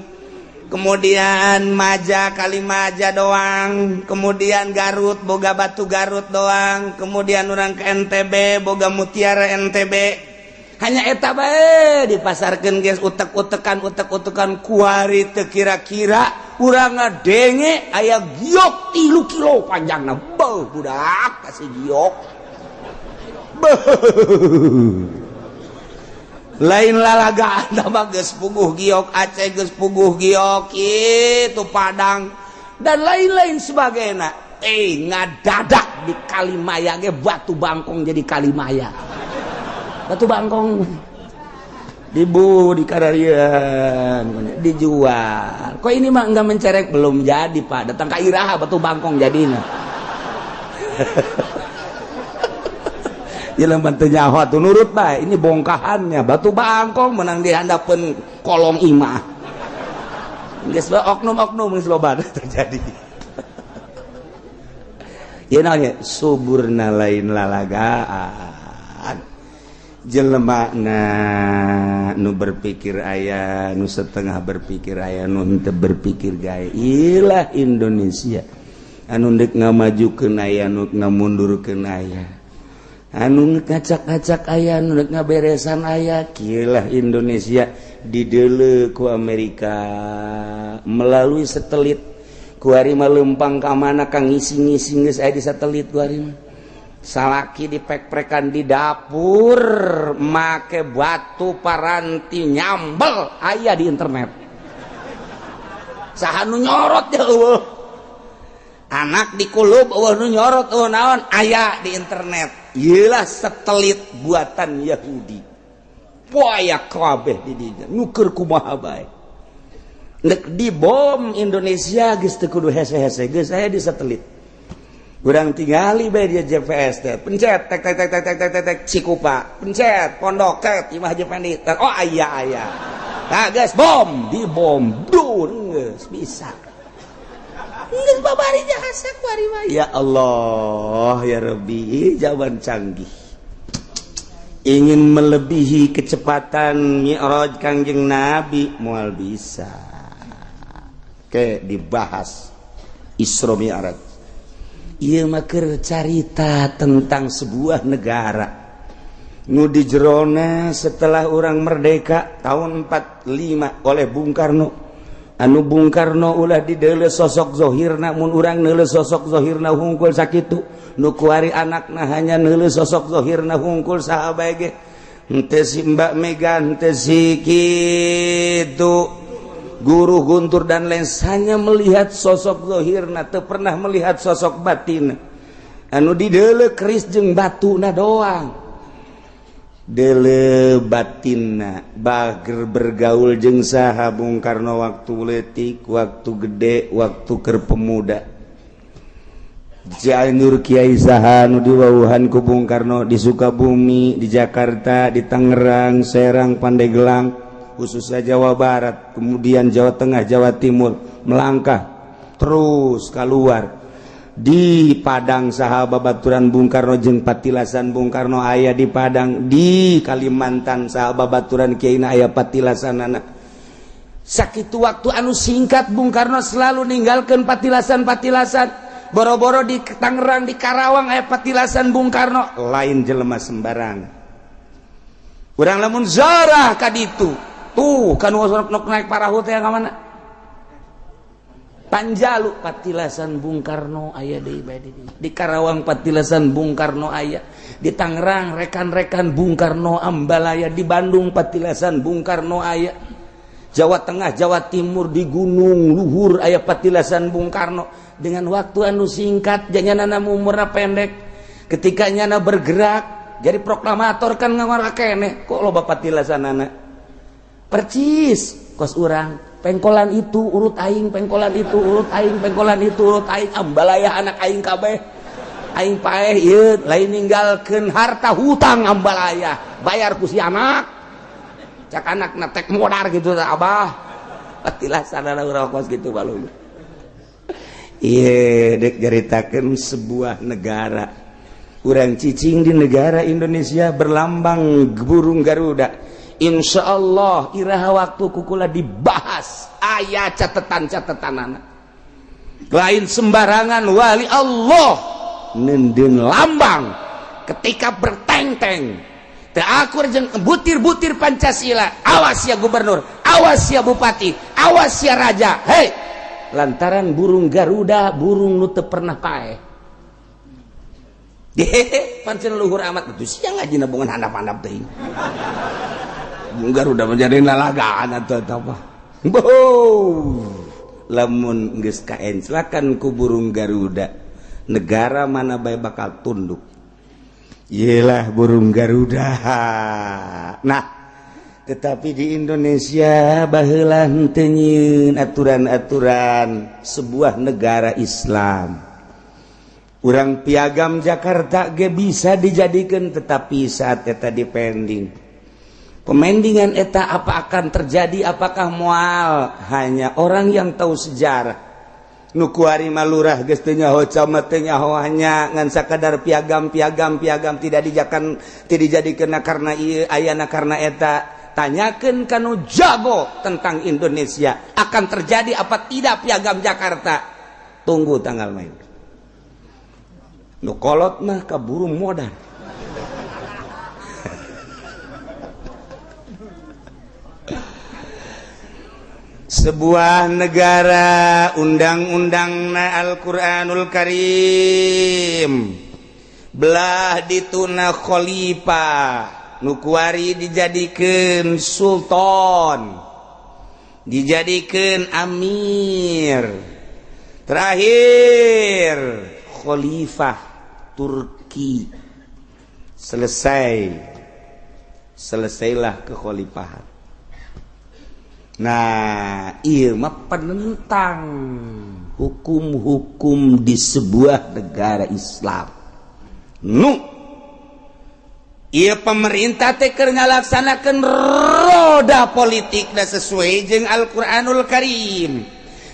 kemudian Maja Kalimaja doang, kemudian Garut boga batu Garut doang, kemudian orang ke NTB boga mutiara NTB. Hanya eta bae dipasarkeun geus utek-utekan kuari teu kira-kira urang ngadenge aya giok 3 kilo panjangna. Beuh budak kasih giok. Lain lalagaan mah geus puguh giok Aceh, geus puguh giok itu Padang dan lain-lain sebagainya. Ngadadak di Kalimaya ge batu bangkong jadi Kalimaya. Batu bangkong dikararian dijual. Kok ini mah enggak mencerek, belum jadi Pak. Datang ka Iraha batu bangkong jadina. Jalan bantu nyawa tuh nurut bae, ini bongkahannya batu bangkong menang dihandapeun kolong imah. Geus oknum-oknum geus loba terjadi. Ieu naon suburna lain lalagaan. Jelemana nu berpikir aya, nu setengah berpikir aya, nu henteu berpikir gawe. Ilah Indonesia. Anu deuk ngamajukeun aya, nu ngamundurkeun aya. Anu ngacak-acak aya, anu ngaberesan aya. Kieulah Indonesia dideuleu ku Amerika melalui satelit. Kuari mah lempang ka mana ka ngisi-ngisi geus aya di satelit kuari mah. Salaki dipek-prekan di dapur make batu paranti nyambel aya di internet. Saha nu nyorot ya eueuh. Anak di kulub eueuh nu nyorot eueuh naon aya di internet. Iyalah satelit buatan Yahudi. Poaya kabeh di dinya. Nuker kumaha bae. Nek dibom Indonesia geus teu kudu hese-hese, geus aya di satelit. Urang tingali bae dia GPS teh. Pencet tek tek tek tek tek tek tek Cikupa. Pencet Pondok tek Imah Jependi. Oh aya. Nah geus bom, dibom. Dun geus bisa. Geus babarinya hasek kuari mah. Ya Allah, ya Rabbi, jawaban canggih. Ingin melebihi kecepatan Mi'raj Kangjeng Nabi moal bisa. Oke, dibahas Isra Mi'raj. Ieu mah keur carita tentang sebuah negara. Nu di jerona setelah orang merdeka tahun 45 oleh Bung Karno. Anu Bung Karno ulah dideuleu sosok zohirna, mun urang neuleuh sosok zohirna hungkul sakitu, nu kuari anakna hanya neuleuh sosok zohirna hungkul saha bae ge. Henteu si Mbak Mega, henteu si kitu Guru Guntur dan lain, hanya melihat sosok zohirna, teu pernah melihat sosok batin. Anu dideuleu keris jeung batuna doang. Dele batinna bager bergaul jeung saha Bung Karno waktu leutik, waktu gede, waktu keur pemuda. Janur kiai saha nu diwauhan ku Bung Karno di Sukabumi, di Jakarta, di Tangerang, Serang, Pandeglang, khususnya Jawa Barat, kemudian Jawa Tengah, Jawa Timur, melangkah terus keluar. di Padang saha babaturan Bung Karno jeung patilasan Bung Karno aya di Padang, di Kalimantan saha babaturan Kiai aya patilasanana. Sakitu waktu anu singkat Bung Karno selalu ninggalkeun patilasan-patilasan. Boro-boro di Tangerang, di Karawang aya patilasan Bung Karno, lain jelema sembarang. Urang lamun zarah ka ditu, tuh kan nok naik parahu teh ka mana? Panjalu patilasan Bung Karno aya di Karawang patilasan Bung Karno aya, di Tangerang rekan-rekan Bung Karno ambalaya, di Bandung patilasan Bung Karno aya, Jawa Tengah Jawa Timur di Gunung Luhur aya patilasan Bung Karno. Dengan waktu anu singkat janganana umurna pendek, ketika nyana bergerak jadi proklamator kan ngawara keneh kok loba patilasanana percis kos urang. Pengkolan itu urut aing, pengkolan itu urut aing, pengkolan itu urut aing, ambalaya anak aing kabeh. Aing paeh ieu lain ninggalkeun harta hutang ambalaya, bayar ku si anak. Cak anakna tek modar gitu tah Abah. Patilasanana urang kos kitu balung. Ieu dek jaritakeun sebuah negara. Urang cicing di negara Indonesia berlambang burung Garuda. Insya Allah iraha waktu kukula dibahas ayat catatan-catatan anak lain sembarangan wali Allah nendin lambang ketika berteng-teng teakur jeung butir-butir Pancasila. Awas ya gubernur, awas ya bupati, awas ya raja, hei lantaran burung Garuda burung nu teu pernah paeh pancen luhur amat itu siang aja nabungan handap-handap teh Garuda menjadi lalagaan atau apa? Lamun geus kaenclakan ku burung Garuda, negara mana bae bakal tunduk. Iyalah burung Garuda. Nah, tetapi di Indonesia baheula henteu nyieun aturan-aturan sebuah negara Islam. Urang piagam Jakarta ge bisa dijadikeun, tetapi saat eta dipending pemendingan eta apa akan terjadi, apakah moal hanya orang yang tahu sejarah nu kuari malurah geus teu nyaho camat teu nyaho hanya ngan sakadar piagam tidak dijadikeun karena ieu ayana karena eta. Tanyakeun kanu jago tentang Indonesia, akan terjadi apa tidak piagam Jakarta. Tunggu tanggal main nu kolot mah kaburu modal. Sebuah negara undang-undangna Al-Qur'anul Karim belah dituna khalifah nu kuari dijadikeun sultan, dijadikeun amir, terakhir khalifah Turki. Selesailah kekhalifahan. Nah, ieu mah penentang hukum-hukum di sebuah negara Islam. Ieu pemerintah teh keur ngalaksanakeun roda politik da sesuai jeung Al-Qur'anul Karim.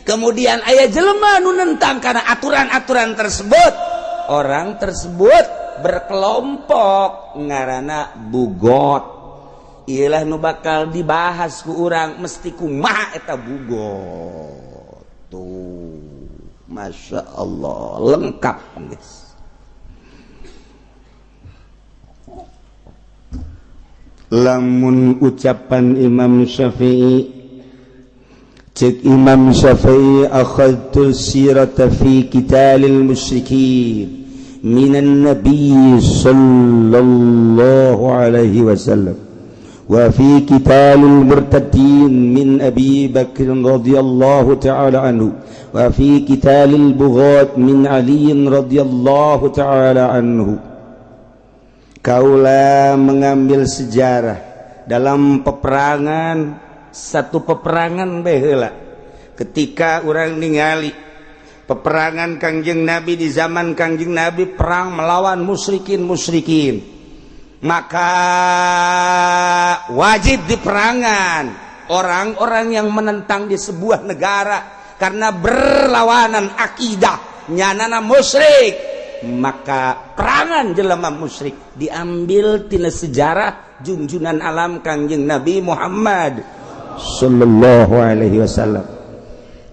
Kemudian aya jelema nu nentang kana aturan-aturan tersebut. Orang tersebut berkelompok ngaranna bugot. Ialah nu bakal dibahas ku urang mesti kumaha eta bugot. Tuh, Masya Allah, lengkap guys. Lamun ucapan Imam Syafi'i, cek Imam Syafi'i, akhadtu sirata fi qitalil musyrikin minan nabiy sallallahu alaihi wasallam wa fi qitalil murtadin min Abi Bakr radhiyallahu ta'ala anhu wa fi qitalil bughat min Ali radhiyallahu ta'ala anhu. Kaulah mengambil sejarah dalam peperangan, satu peperangan baheula ketika orang ningali peperangan Kangjeng Nabi di zaman Kangjeng Nabi perang melawan musyrikin, maka wajib diperangan orang-orang yang menentang di sebuah negara karena berlawanan akidah, nyanana musyrik, maka perangan jelema musyrik diambil tina sejarah junjunan alam Kangjeng Nabi Muhammad sallallahu alaihi wasallam.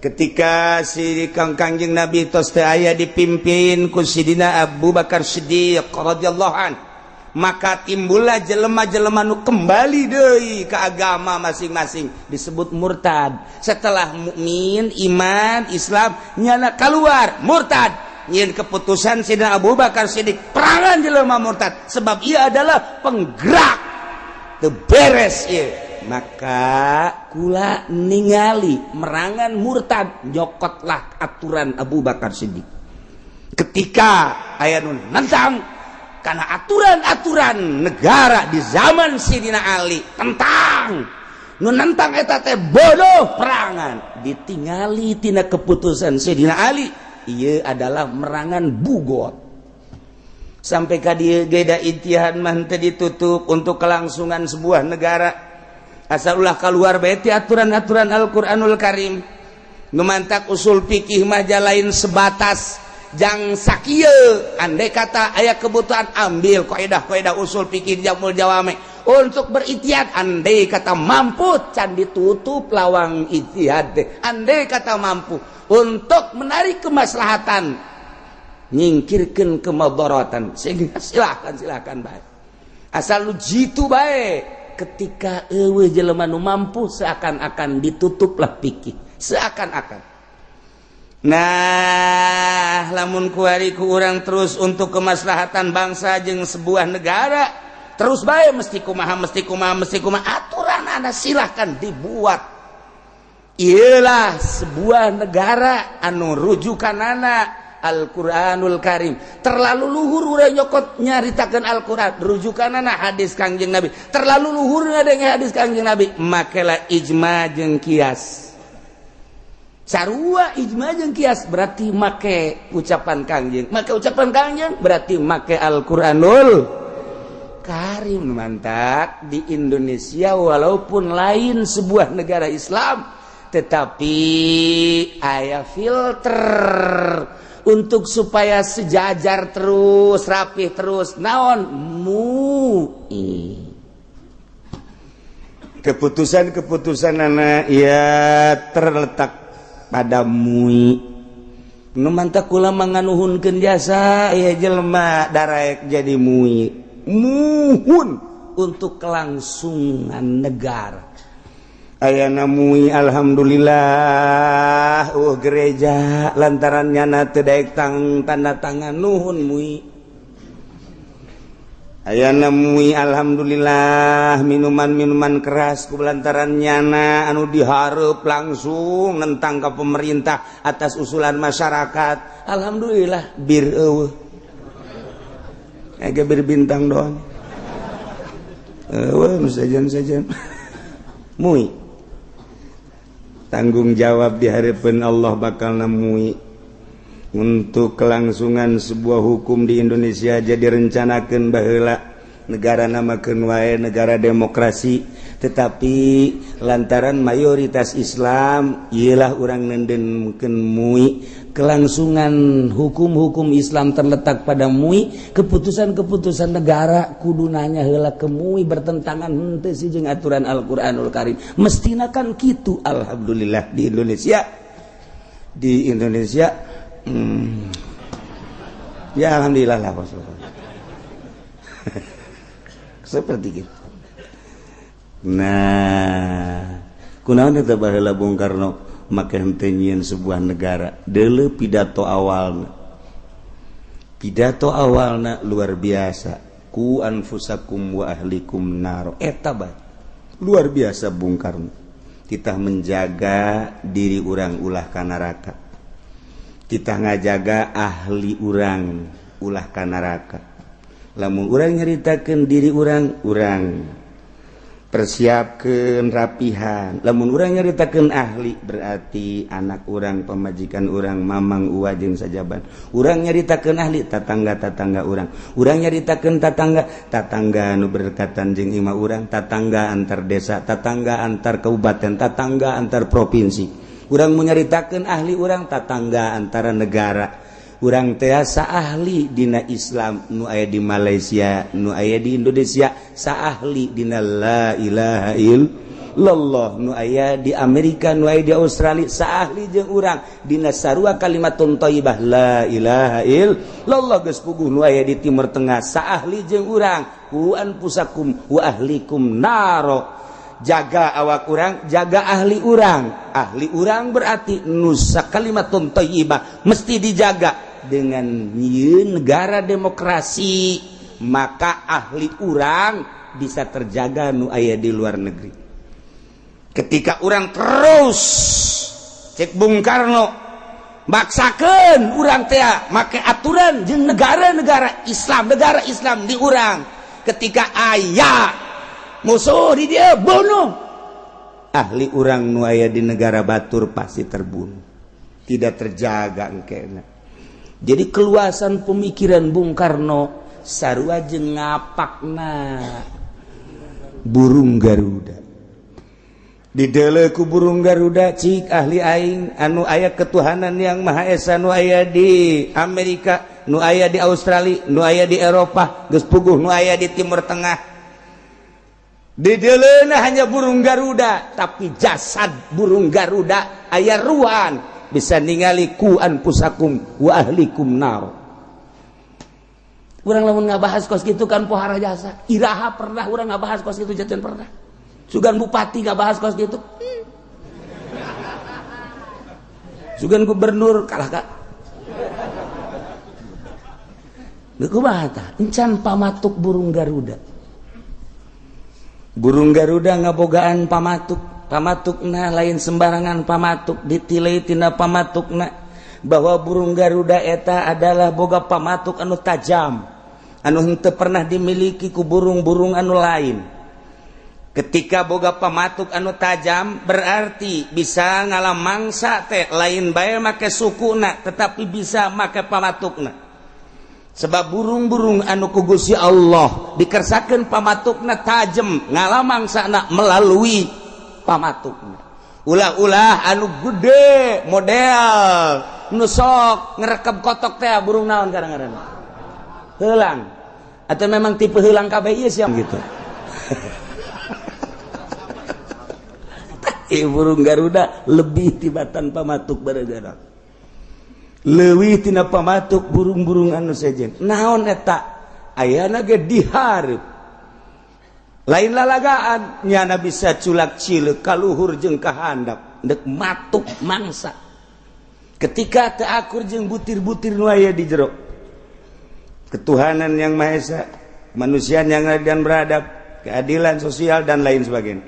Ketika si Kangjeng Nabi tos teu aya dipimpin ku Sidina Abu Bakar Siddiq radhiyallahu an, maka timbullah jelema-jelema nu kembali deui ke agama masing-masing, disebut murtad. Setelah mukmin, iman, Islam nyana keluar murtad, nyin keputusan Sidina Abu Bakar Siddiq perangan jelema murtad sebab ia adalah penggerak teu beres ieu. Maka kula ningali merangan murtad, nyokotlah aturan Abu Bakar Siddiq. Ketika aya nu nentang karena aturan-aturan negara di zaman Sidina Ali, tentang nu nentang eta teh bodoh, perangan ditingali tina keputusan Sidina Ali. Ieu adalah merangan bugot. Sampai ka dieu ge da ijtihad mah teu ditutup untuk kelangsungan sebuah negara. Asal ulah keluar bae ti aturan-aturan Al-Qur'anul Karim. Nu mantak usul fikih mah lain sebatas jang sakieu, andai kata aya kebutuhan ambil kaidah-kaidah usul fikih Jamul Jawame untuk berijtihad, andai kata mampu can ditutup lawang ijtihad teh, andai kata mampu untuk menarik kemaslahatan, nyingkirkeun kemadharatan, sehingga silakan bae. Asal lu jitu bae. Ketika eueuh jelema nu mampu seakan-akan ditutuplah fikih, seakan-akan. Nah, lamun kuari ku urang terus untuk kemaslahatan bangsa jeung sebuah negara, terus bae mesti kumaha aturan ada silahkan dibuat. Iyalah sebuah negara anu rujukanana Al-Qur'anul Karim. Terlalu luhur urang nyokot nyaritakeun Al-Qur'an, rujukanana hadis Kangjeng Nabi. Terlalu luhur ngadenge hadis Kangjeng Nabi, makelah ijma jeung kias. Sarua ijma jeung kias berarti make ucapan Kangjeng. Make ucapan Kangjeng berarti make Al-Qur'anul Karim. Mantap. Di Indonesia walaupun lain sebuah negara Islam, tetapi aya filter untuk supaya sejajar terus, rapih terus. Naon? MUI. Keputusan-keputusan anak ya terletak pada MUI. Nu mantap kula manganuhunkeun jasa ya jelema daraek jadi MUI. Muhun untuk kelangsungan negara. Ayana MUI alhamdulillah gereja lantaran nyana teu daek tanda tangan nuhun MUI. Ayana MUI alhamdulillah minuman-minuman keras ku lantaran nyana anu dihareup langsung nentang ka pemerintah atas usulan masyarakat. Alhamdulillah bir eueuh. Age bir bintang doang. Eueuh sajan-sajan. MUI tanggung jawab di harapan Allah bakal namui untuk kelangsungan sebuah hukum di Indonesia. Jadi rencanakeun baheula negara namakeun wae negara demokrasi, tetapi lantaran mayoritas Islam ialah urang nendeunkeun MUI, kelangsungan hukum-hukum Islam terletak pada MUI. Keputusan-keputusan negara kudu nanya heula ke MUI bertentangan henteu si jeung aturan Al-Qur'anul Karim. Mestina kan kitu. Alhamdulillah di Indonesia ya alhamdulillah lah seperti itu. Nah, kunaon eta baheula Bung Karno make henteu nyieun sebuah negara. Deuleu pidato awalna luar biasa. Ku anfusakum wa ahlikum nar. Eta bae luar biasa Bung Karno. Kita menjaga diri urang ulah ka neraka. Kita ngajaga ahli urang ulah ka neraka. Lamun urang nyaritakeun diri urang persiapkeun rapihan. Lamun urang nyaritakeun ahli berarti anak urang, pamajikan urang, mamang, uwa jeung sajaban. Urang nyaritakeun ahli tatangga-tatangga urang. Urang nyaritakeun tatangga anu berdekatan jeung imah urang, tatangga antar desa, tatangga antar kabupaten, tatangga antar provinsi. Urang mau nyaritakeun ahli urang, tatangga antara negara. urang teh saahli dina Islam nu aya di Malaysia nu aya di Indonesia saahli dina la ilaha illallah nu aya di Amerika nu aya di Australia saahli jeung urang dina sarua kalimatun thayyibah la ilaha illallah geus puguh nu aya di Timur Tengah saahli jeung urang ku anfusakum wa ahlikum naro jaga awak urang jaga ahli urang berarti nusa kalimatun thayyibah mesti dijaga dengan negara demokrasi maka ahli urang bisa terjaga nu aya di luar negeri ketika urang terus cek Bung Karno maksakeun urang teh make aturan jeung negara Islam di urang ketika aya musuh di dia bunuh ahli urang nu aya di negara batur pasti terbunuh tidak terjaga engkena jadi keluasan pemikiran Bung Karno sarua jeung ngapakna burung Garuda dideuleu ku burung Garuda cik ahli aing anu aya ketuhanan yang maha esa nu aya di Amerika nu aya di Australia nu aya di Eropa geus puguh nu aya di Timur Tengah dideleuna hanya burung Garuda tapi jasad burung Garuda aya ruhan bisa ningali ku anfusakum wa ahlikum nar urang lamun ngabahas kos kitu kan pohara jasa iraha pernah urang ngabahas kos kitu jaten pernah sugan bupati ngabahas kos kitu sugan gubernur kalah ka kumaha tah encan pamatuk burung Garuda burung Garuda ngabogaan pamatukna lain sembarangan pamatuk ditilai tina pamatukna bahwa burung Garuda eta adalah boga pamatuk anu tajam anu henteu pernah dimiliki ku burung-burung anu lain ketika boga pamatuk anu tajam berarti bisa ngalamangsa teh lain bae make sukuna tetapi bisa make pamatukna sebab burung-burung anu ku Gusti Allah dikersakeun pamatukna tajem ngalamangsana melalui pamatukna ulah-ulah anu gede model nu sok ngerekep kotok teh burung naon kadang-kadang heulang atau memang tipe heulang kabeh ieu sia gitu burung Garuda lebih tibatan pamatuk baregana leuwih tina pamatuk burung-burung anu sejen naon eta ayana ge dihareup lain lalagaan nyana bisa culak cileuk kaluhur jeung kahandap deuk matuk mangsa ketika teu akur jeung butir-butir nu aya di jero ketuhanan yang maha esa kemanusiaan yang adil dan beradab keadilan sosial dan lain sebagainya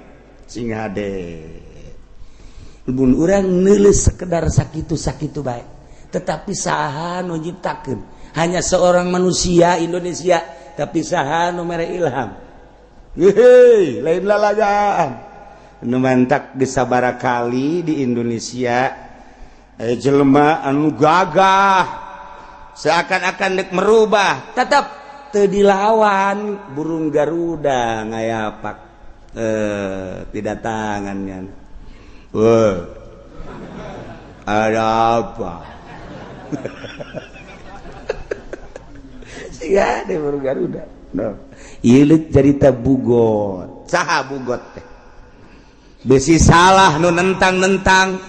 sing hade mun urang neuleus sekedar sakitu-sakitu bae tetapi saha nu nyiptakeun hanya seorang manusia Indonesia tapi saha nu mere ilham hei lain lalagaan nu mantak geus sabaraha kali di Indonesia jelema anu gagah seakan-akan deuk merubah tetap teu dilawan burung Garuda ngayapak tidak tangannya ada apa siga deh burung Garuda no. Ieu cerita bugot saha bugot teh besi salah nu nentang-nentang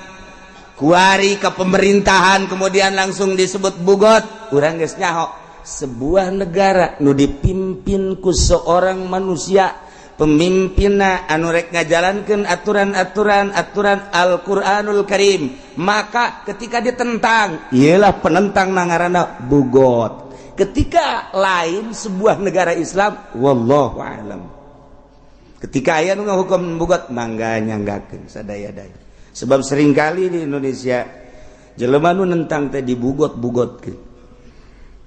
kuari ke pemerintahan kemudian langsung disebut bugot urang geus nyaho sebuah negara nu dipimpin ku seorang manusia pemimpinna anu rek ngajalankeun aturan-aturan Al-Qur'anul Karim maka ketika ditentang ialah penentang ngaranna bugot ketika lain sebuah negara Islam wallahu alam ketika aya nu ngahukum bugot mangga nyanggakeun sadaya-daya sebab seringkali di Indonesia jelema nu nentang teh dibugot-bugotkeun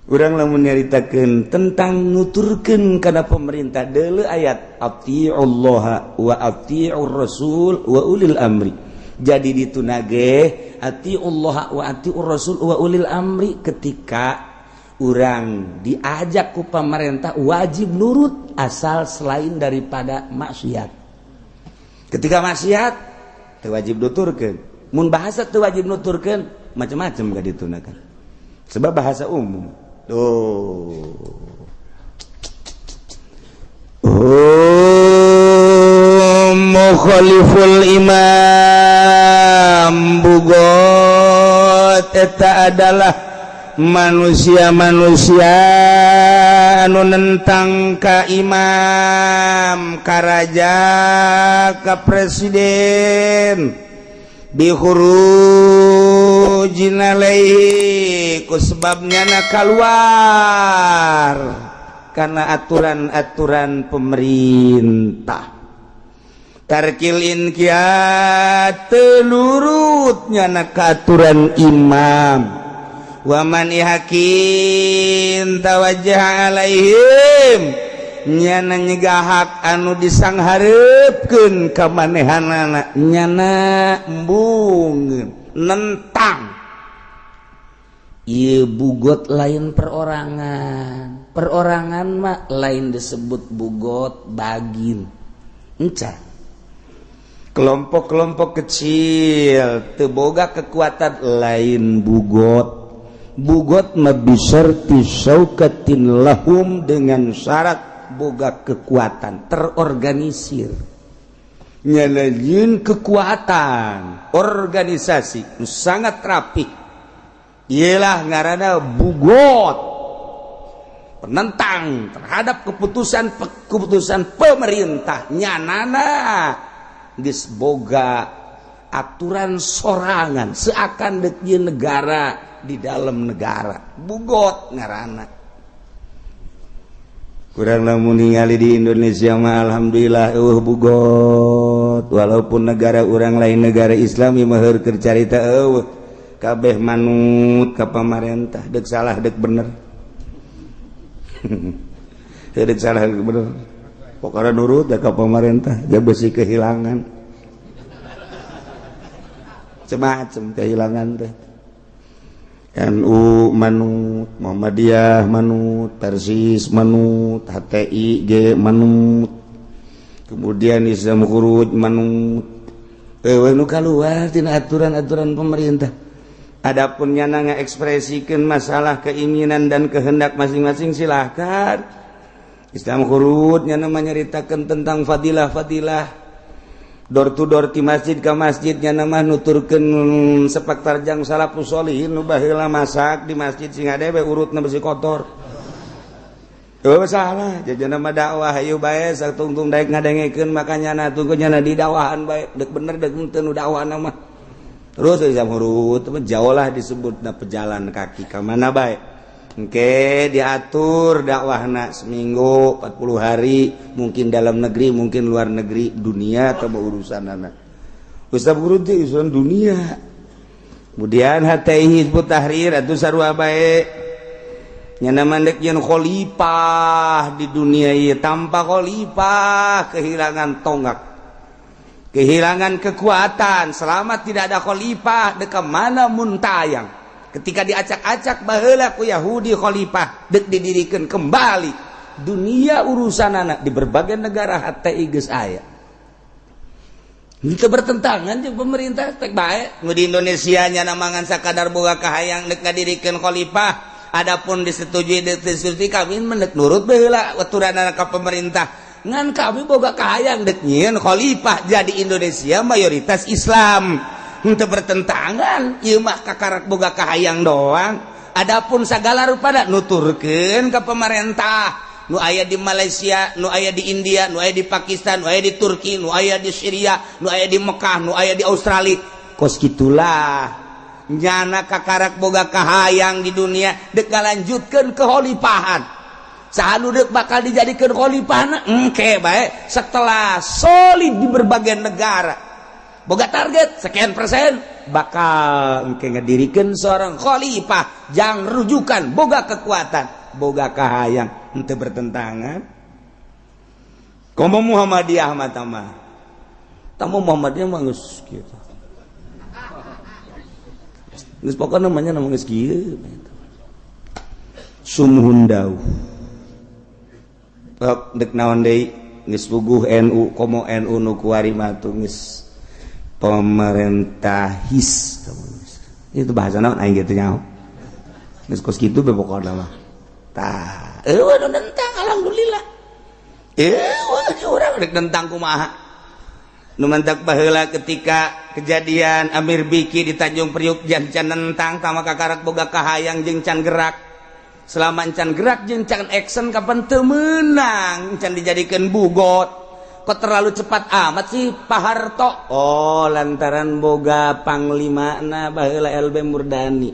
urang lamun nyaritakeun tentang nuturkeun kana pemerintah deuleu ayat atiullaha wa atiur rasul wa ulil amri jadi ditunage atiullaha wa atiur rasul wa ulil amri ketika urang diajak ku pemerintah wajib nurut asal selain daripada maksiat ketika maksiat teu wajib nuturkeun mun bahasa teu wajib nuturkeun macam-macam ka ditunakan sebab bahasa umum. Mukhaliful imam bugot eta adalah manusia-manusia anu nentang ka imam, ka raja, ka presiden, bihurujin alaihi ku sebabnya na keluar karena aturan-aturan pemerintah. Tarkil inqiyad telurutnya na aturan imam. Wa man ihakin tawajjah alaihim nyana nyegahak anu disangharepkeun ka manehanana nyana embung nentang. Ieu bugot lain perorangan mah lain disebut bugot bagin encan. Kelompok-kelompok kecil teu boga kekuatan lain bugot mah bisyarti syaukatin lahum dengan syarat boga kekuatan terorganisir nyalain kekuatan organisasi sangat rapi ialah ngaranna bugot penentang terhadap keputusan pemerintah nyanana geus boga aturan sorangan seakan dek negara di dalam negara bugot ngaranna. Kurang lamun ningali di Indonesia mah alhamdulillah bugot walaupun negara orang lain negara Islam ieu mah heur keur carita kabeh manut ka pamarentah dek salah dek bener. Dek salah dek bener. Pokoknya nurut ya ka pamarentah gak besi kehilangan macam kehilangan teh. NU manut, Muhammadiyah manut, Persis manut, HTI ge manut, kemudian Islam Khuruj manut. Nu kaluar tina aturan-aturan pemerintah. Adapun nyana ngaekspresikeun masalah keinginan dan kehendak masing-masing silahkan. Islam Khuruj nyana nyaritakeun tentang fadilah-fadilah door to door ti masjid ka masjid nyana mah nuturkeun sepak tarjang salafus sholihin nu baheula masak di masjid sing ade we urutna besi kotor. Teu salah jajana mah dakwah hayu bae satungtung daek ngadengekeun makanya na tunggu nyana di dakwahan bae deuk bener deuk teu nu dakwahna mah. Terus Islam Khuruj jauh lah disebutna pejalan kaki ka mana bae. Oke, diatur dakwahna seminggu 40 hari, mungkin dalam negeri, mungkin luar negeri, dunia atau urusan anak. Ustaz Khuruj urusan dunia. Kemudian HTI Hizbut Tahrir atuh sarua bae. Nyana mandek yen khalifah di dunia ieu tanpa khalifah kehilangan tonggak. Kehilangan kekuatan, selama tidak ada khalifah dek mana muntayang. Ketika diacak-acak baheula ku Yahudi khalifah dek didirikan kembali dunia urusan anak di berbagai negara HTI geus aya. Itu bertentangan jeung pemerintah tek bae nu di Indonesia nya namangan sakadar boga kahayang dek ngadirikeun khalifah adapun disetujui dek disetujui kami mendek nurut baheula aturanna ka pemerintah ngan kami boga kahayang dek nyieun khalifah jadi Indonesia mayoritas Islam. Untuk bertentangan ieu mah kakarak boga kahayang doang. Adapun sagala rupada nuturkeun ka pemerintah nu aya di Malaysia, nu aya di India, nu aya di Pakistan, nu aya di Turki, nu aya di Syria, nu aya di Mekah, nu aya di Australia. Kos kitulah nyana kakarak boga kahayang di dunia dek ngalanjutkeun kekhalifahan. Sahanu dek bakal dijadikeun khalifahna engke bae setelah solid di berbagai negara. Boga target sekian persen bakal engke ngadirikan seorang khalifah jang rujukan boga kekuatan boga kahayang henteu bertentangan. Komo Muhammadiyah mah tamah tamu Muhammadiyah mah geus kieu geus pokona namanya geus kieu sumhundau dek naon deui geus puguh NU komo NU nu kuari mah tuh geus pemerintahis itu bahasa naon aing gitu nyaho geus kos kitu be pokona mah tah eueuh nu nentang alhamdulillah urang rek nentang kumaha nu mantak baheula ketika kejadian Amir Biki di Tanjung Priuk jan can nentang ka maka karak boga kahayang jeung can gerak selama can gerak jeung can action kapan teu meunang can dijadikeun bugot kok terlalu cepat amat sih Pak Harto oh lantaran boga panglimana baheula LB Murdani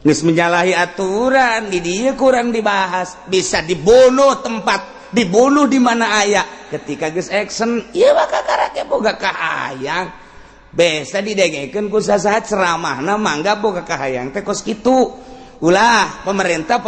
geus menyalahi aturan di dieu kurang dibahas bisa dibunuh tempat dibunuh di mana aya ketika geus action ieu mah kakarake boga kahayang biasa didengekeun ku sasaha ceramahna mangga boga kahayang teh kos kitu ulah pemerintah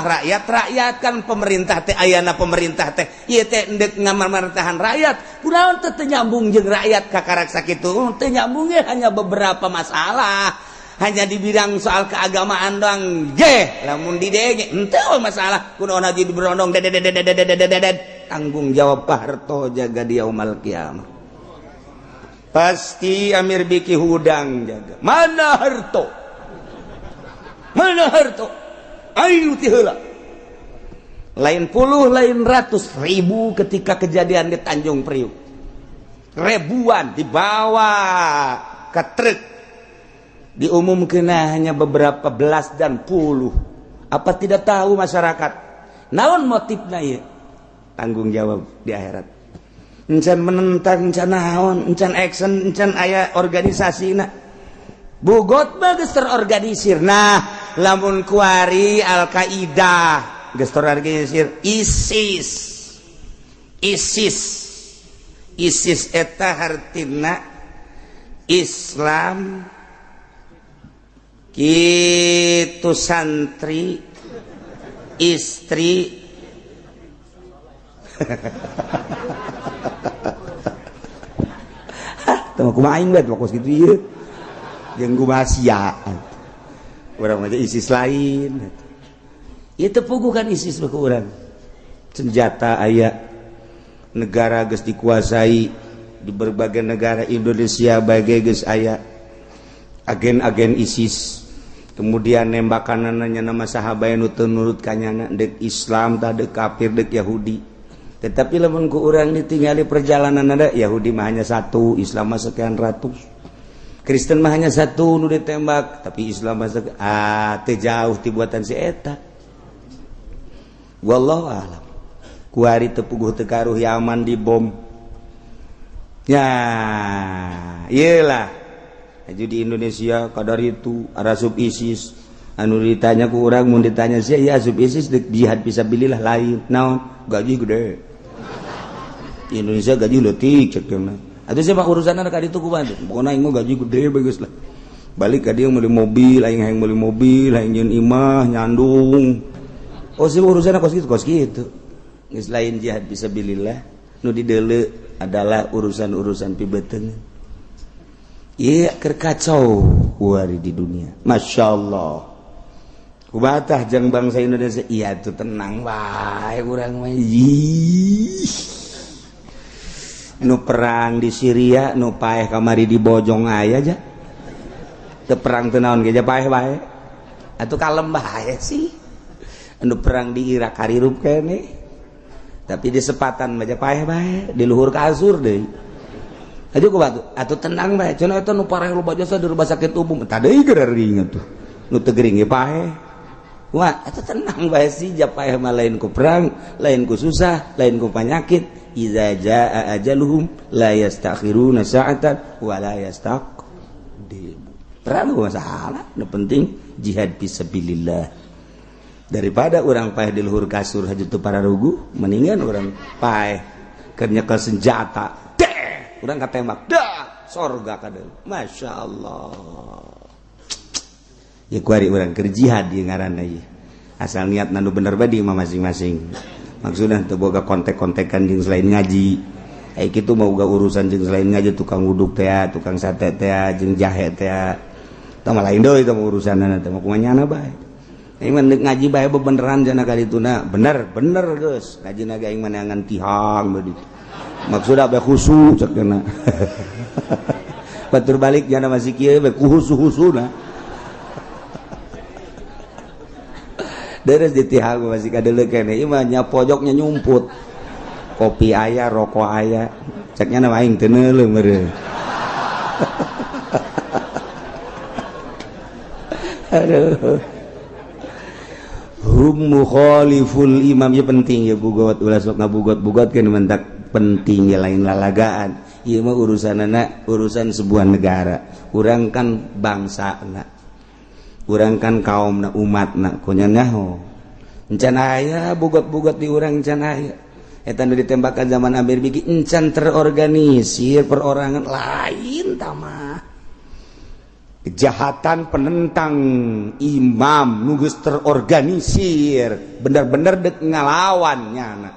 rakyat kan pemerintah teh ayana pemerintah teh ieu teh endek ngamartahan rakyat kunaon teh teu nyambung jeung rakyat kakarak sakitu teu nyambung hanya beberapa masalah hanya di bidang soal keagamaan doang lamun didenge henteu masalah kunaon haji diberondong tanggung jawab Pak Harto jaga di yaumul kiamah pasti Amir Biki hudang jaga mana Harto ayo ti heula lain puluh lain ratus ribu ketika kejadian di Tanjung Priuk ribuan dibawa ke truk diumumkeun hanya beberapa belas dan puluh apa tidak tahu masyarakat naon motifna ieu tanggung jawab di akhirat encan menentang encan naon encan action encan aya organisasina bugot mah geus terorganisir nah lamun kuari Al-Qaeda geus terorganisir ISIS eta hartina Islam kitu santri istri teu kumaha aing bet fokus kitu ieu jeung kumaha sia urang mah ISIS lain ieu teu puguh kan ISIS mah ku urang senjata aya negara geus dikuasai di berbagai negara Indonesia bagai geus aya agen-agen ISIS kemudian nembakanana nama sahabat nu teu nurut kanyana dek Islam tah dek kafir dek Yahudi tetapi lamun ku urang ditingali perjalanan ada Yahudi mah hanya satu Islam mah sekian ratus Kristen mah hanya satu nu ditembak tapi Islam mah teu jauh ti buatan si eta wallahu a'lam kuari teu puguh teu karuh Yaman dibom ya iyalah aju di Indonesia kadar itu arasub ISIS anu ditanya ku urang mun ditanya sia ya asub ISIS dek jihad fisabilillah lain naon gaji gede di Indonesia gaji leutik cek teh atuh sia mah urusanna ka ditu kumaha pokona aing mah gaji gede bagus lah balik ka dieu meuli mobil aing hayang meuli mobil hayang nyeun imah nyandung oh sia urusanna kos kitu geus lain jihad fisabilillah nu dideuleu adalah urusan-urusan pibeteung iya keur kacau kuari di dunia masyaallah kubatah jeung bangsa Indonesia iya tuh tenang wae urang mah nu perang di Syria nu paeh kamari di bojong aya aja teu perang teu naon ge paeh wae atuh kalem bae sih anu perang di Irak harirup kene tapi di sepatan mah paeh bae di luhur kasur deui aja ku batu atuh tenang bae cenah eta nu parah loba jasa di rumah sakit umum tah deui geuring atuh nu teu geuring ge paeh wah atuh tenang bae sih ja paeh mah lain ku perang lain ku susah lain ku panyakit iza jaa ajaluhum la yastakhiruna sa'atan wa la yastaqdimu perang masalah nu penting jihad fisabilillah daripada orang paeh di luhur kasur haju teu para rugu mendingan orang paeh keur nyekel senjata urang katembak dah sorga kadeul masyaallah ya kuari urang keur jihad ieu ngaranna ieu asal niatna nu bener bae di imah masing-masing maksudna teu boga kontek-kontekan jeung selain ngaji ai kitu mah uga urusan jeung selain ngaji tukang wuduk teh tukang sate teh jeung jahe teh tah mah lain deui tah urusanna teh mah kumanyana bae aing mah ngaji bae bebeneran cenah ka dituna bener geus ngajina ge aing mah neangan tihang bae ditu maksudna bae khusyuk cenah batur balik jana masih kieu bae khusyuk-khusyukna Deres di tihagu masih kadeleuk keneh ieu mah nya pojoknya nyumput. Kopi aya, rokok aya. Ceknya nama aing teu neuleuh meureun. Aduh. Mukhaliful imam ya penting ya bugot ulah sok ngabugot-bugot kan mentak penting ya lain lalagaan. Ieu mah urusanana urusan sebuah negara. Urang kan bangsana. Urang kan kaumna umatna kunya naho. Encan aya bugot-bugot di urang encan aya. Eta nu ditembakan zaman Amir bigi encan terorganisir perorangan lain tamah. Kejahatan penentang imam nugus terorganisir bener-bener dek ngalawan nyana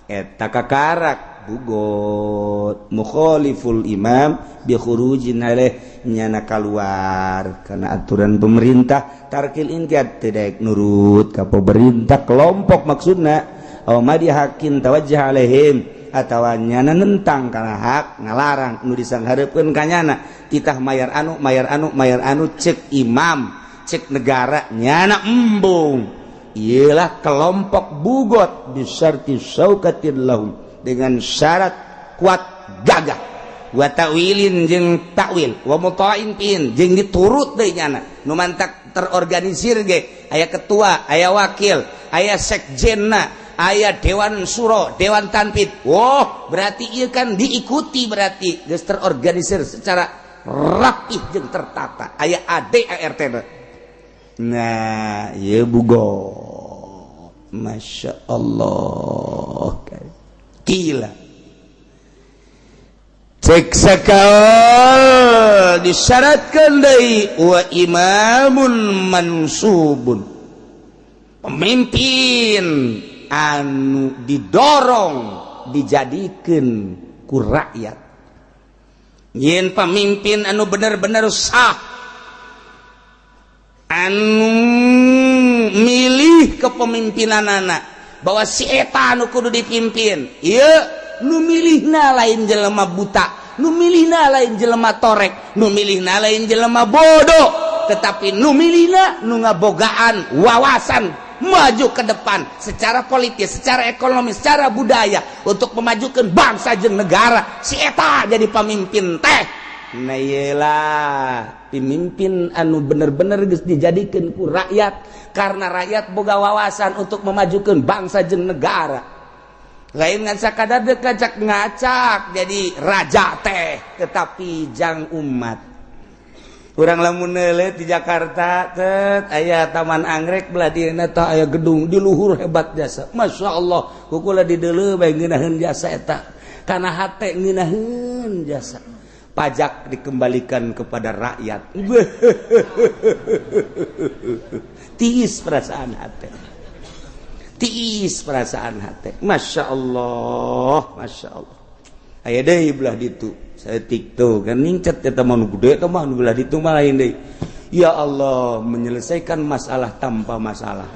eta kakarak bugot mukhaliful imam bi khurujin alaih nyana keluar karena aturan pemerintah tarkil intiad tidak nurut ka pemerintah kelompok maksudna aw madi hakin tawajjah alaihim atawa nyana nentang kana hak ngalarang nu disanghareupeun ka nyana titah mayar anu cek imam cek negara nyana embung ialah kelompok bugot bisyarti syaukatin lahum dengan syarat kuat gagah wa ta'wilin jeung takwil wa muta'in pin jeung diturut deui nyana nu mantak terorganisir ge aya ketua aya wakil aya sekjenna aya dewan suro, dewan tanfid. Wah, berarti ieu kan diikuti berarti geus terorganisir secara rapih jeung tertata. Aya AD ART. Nah, ieu bugo. Masya Allah. Gila. Cek sakal disyaratkan deui wa imamun mansubun. Pemimpin anu didorong dijadikan ku rakyat yen pemimpin anu bener-bener sah anu milih kepemimpinan anak bahwa si eta anu kudu dipimpin ieu nu milihna lain jelema buta nu milihna lain jelema torek nu milihna lain jelema bodoh tetapi nu milihna nu ngabogaan wawasan maju ke depan secara politis, secara ekonomi, secara budaya untuk memajukan bangsa jeung negara. Si eta jadi pemimpin teh. Nah iyalah pemimpin anu bener-bener geus dijadikeun ku rakyat karena rakyat boga wawasan untuk memajukan bangsa jeung negara. Lain ngan sakadar deuk ngacak jadi raja teh, tetapi jang umat. Urang lamun neuleuh di Jakarta tet aya taman anggrek belah dieuna teh aya gedung di luhur hebat jasa. Masyaallah kukula di deuleu bae ngeunaheun jasa eta. Kana hate ngeunaheun jasa. Pajak dikembalikan kepada rakyat. Tiis perasaan hate. Tiis perasaan hate. Masyaallah, masyaallah. Aya deui belah ditu. Saya TikTok kan ningcet eta mah nu gede teh mah nu belah ditu mah lain deui. Ya Allah, menyelesaikan masalah tanpa masalah.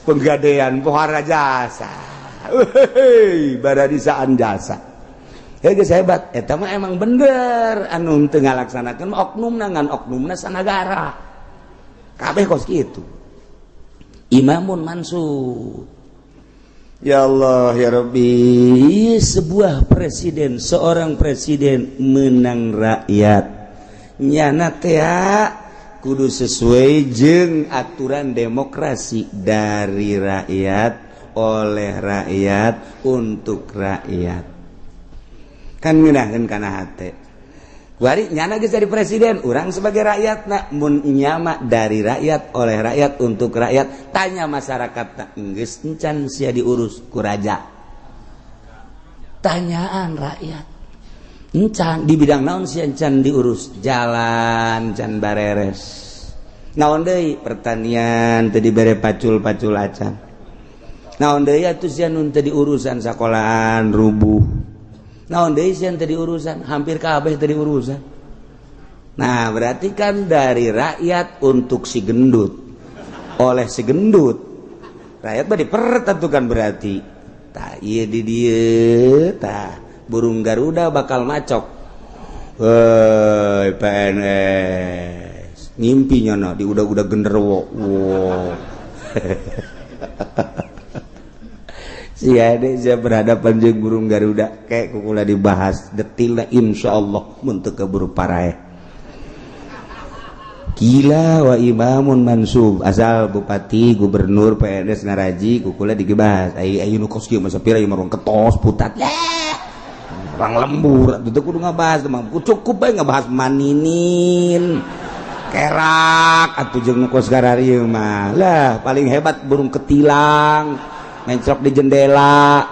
Penggadaian pohara jasa. Baradisaan jasa. Geus hebat eta mah emang bener anu teu ngalaksanakeun oknumna ngan oknumna sanagara. Kabeh kos kitu. Imamun mansub. Ya Allah ya Rabbi, sebuah presiden, seorang presiden menang rakyat nyana teh kudu sesuai jeung aturan demokrasi dari rakyat oleh rakyat untuk rakyat kan ngeunaheun kana hate Wari nyana geus jadi presiden, urang sebagai rakyatna mun nyama dari rakyat oleh rakyat untuk rakyat, tanya masyarakatna geus encan sia diurus ku raja. Tanyaan rakyat. Encan di bidang naon sia encan diurus? Jalan can bareres. Naon deui? Pertanian teu dibere pacul-pacul acan. Naon deui atuh sia nun teu diurusan sakolahan rubuh. Naon deui sia teu diurusan, hampir kabeh teu diurusan. Nah, berarti kan dari rakyat untuk si gendut. Oleh si gendut. Rakyat mah dipertentukan berarti. Tah ieu di dieu tah burung Garuda bakal macok. Woi PNS. ngimpinya di udah genderuwo. Wow. Si ade saya berhadapan jeung burung Garuda kayak kukula dibahas detilna insyaallah mun teu keburu parae. Gila wa imamun mansub asal bupati gubernur PNS ngaraji kukula dibahas ayu nu kos kieu mah sapira ieu mah ketos putat orang lembur itu kudu ngabahas mah cukup bae ngabahas maninin kerak atuh jeung nu kos gararieu mah lah paling hebat burung ketilang mencrok di jendela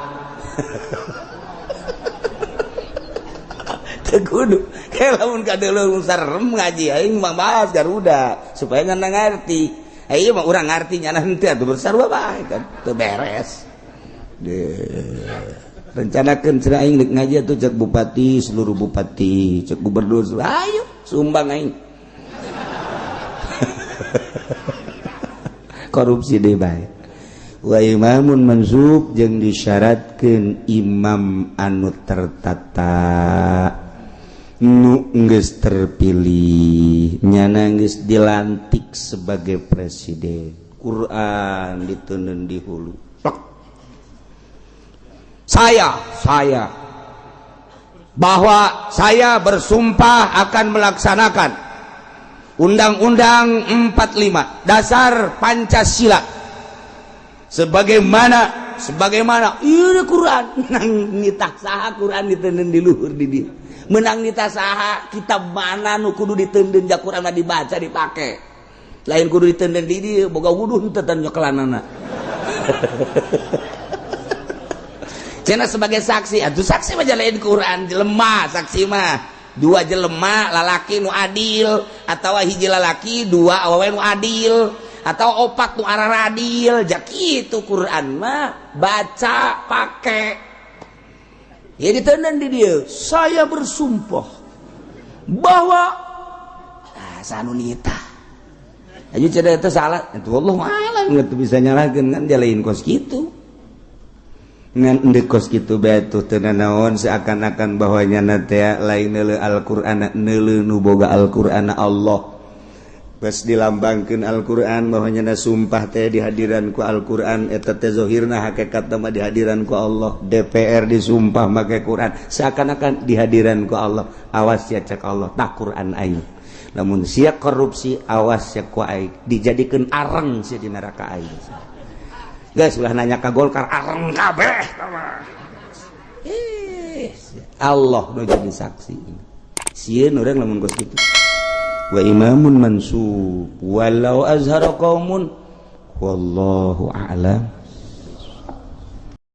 kudu kayak lamun kadeuleuh sarem ngaji aing mah bahas Garuda supaya ngana ngarti ieu mah urang ngartinya nanti atuh bersarua bae kan teu beres rencanakeun cenah aing deuk ngaji atuh cek bupati seluruh bupati cek gubernur ayo sumbang aing korupsi deui bae wa imamun mansub jeung disyaratkeun imam anu tertata nu geus terpilih nyana geus dilantik sebagai presiden Quran diteundeun di hulu saya bahwa saya bersumpah akan melaksanakan Undang-Undang 45 Dasar Pancasila sebagaimana ieu Quran nang nitah saha Quran diteundeun di luhur di dieu menang nitah saha kitab mana nu kudu diteundeun ja Quran dibaca dipake lain kudu diteundeun di dieu boga wuduh henteu tan nyokelanana cenah sebagai saksi atuh saksi mah lain Quran jelema saksi mah dua jelema lalaki nu adil atawa hiji lalaki dua awewe nu adil atau opat nu arah adil jak kitu Quran mah baca pake ya diteundeun di dieu saya bersumpah bahwa sanu nitah aju cenah eta salah itu wallahu a'lam teu bisa nyalahkeun kan jalain kos kitu ngan endeu kos kitu bae tuh teu naon seakan-akan bahwanya teh lain neuleuh Al-Qur'an neuleuh nu boga Al-Qur'an Allah geus dilambangkeun Al-Qur'an bahwanya sumpah teh di hadiran ku Al-Qur'an eta teh zahirna hakikatna mah di hadiran ku Allah DPR disumpah make Qur'an seakan-akan di hadiran ku Allah awas ya cek Allah tak Qur'an aing lamun sia korupsi awas ya ku aing dijadikeun areng sia di neraka aing guys ulah nanya ka Golkar areng kabeh Allah nu jadi saksi sieun urang lamun geus kitu wa imamun mansub walau azhara qaumun wallahu a'lam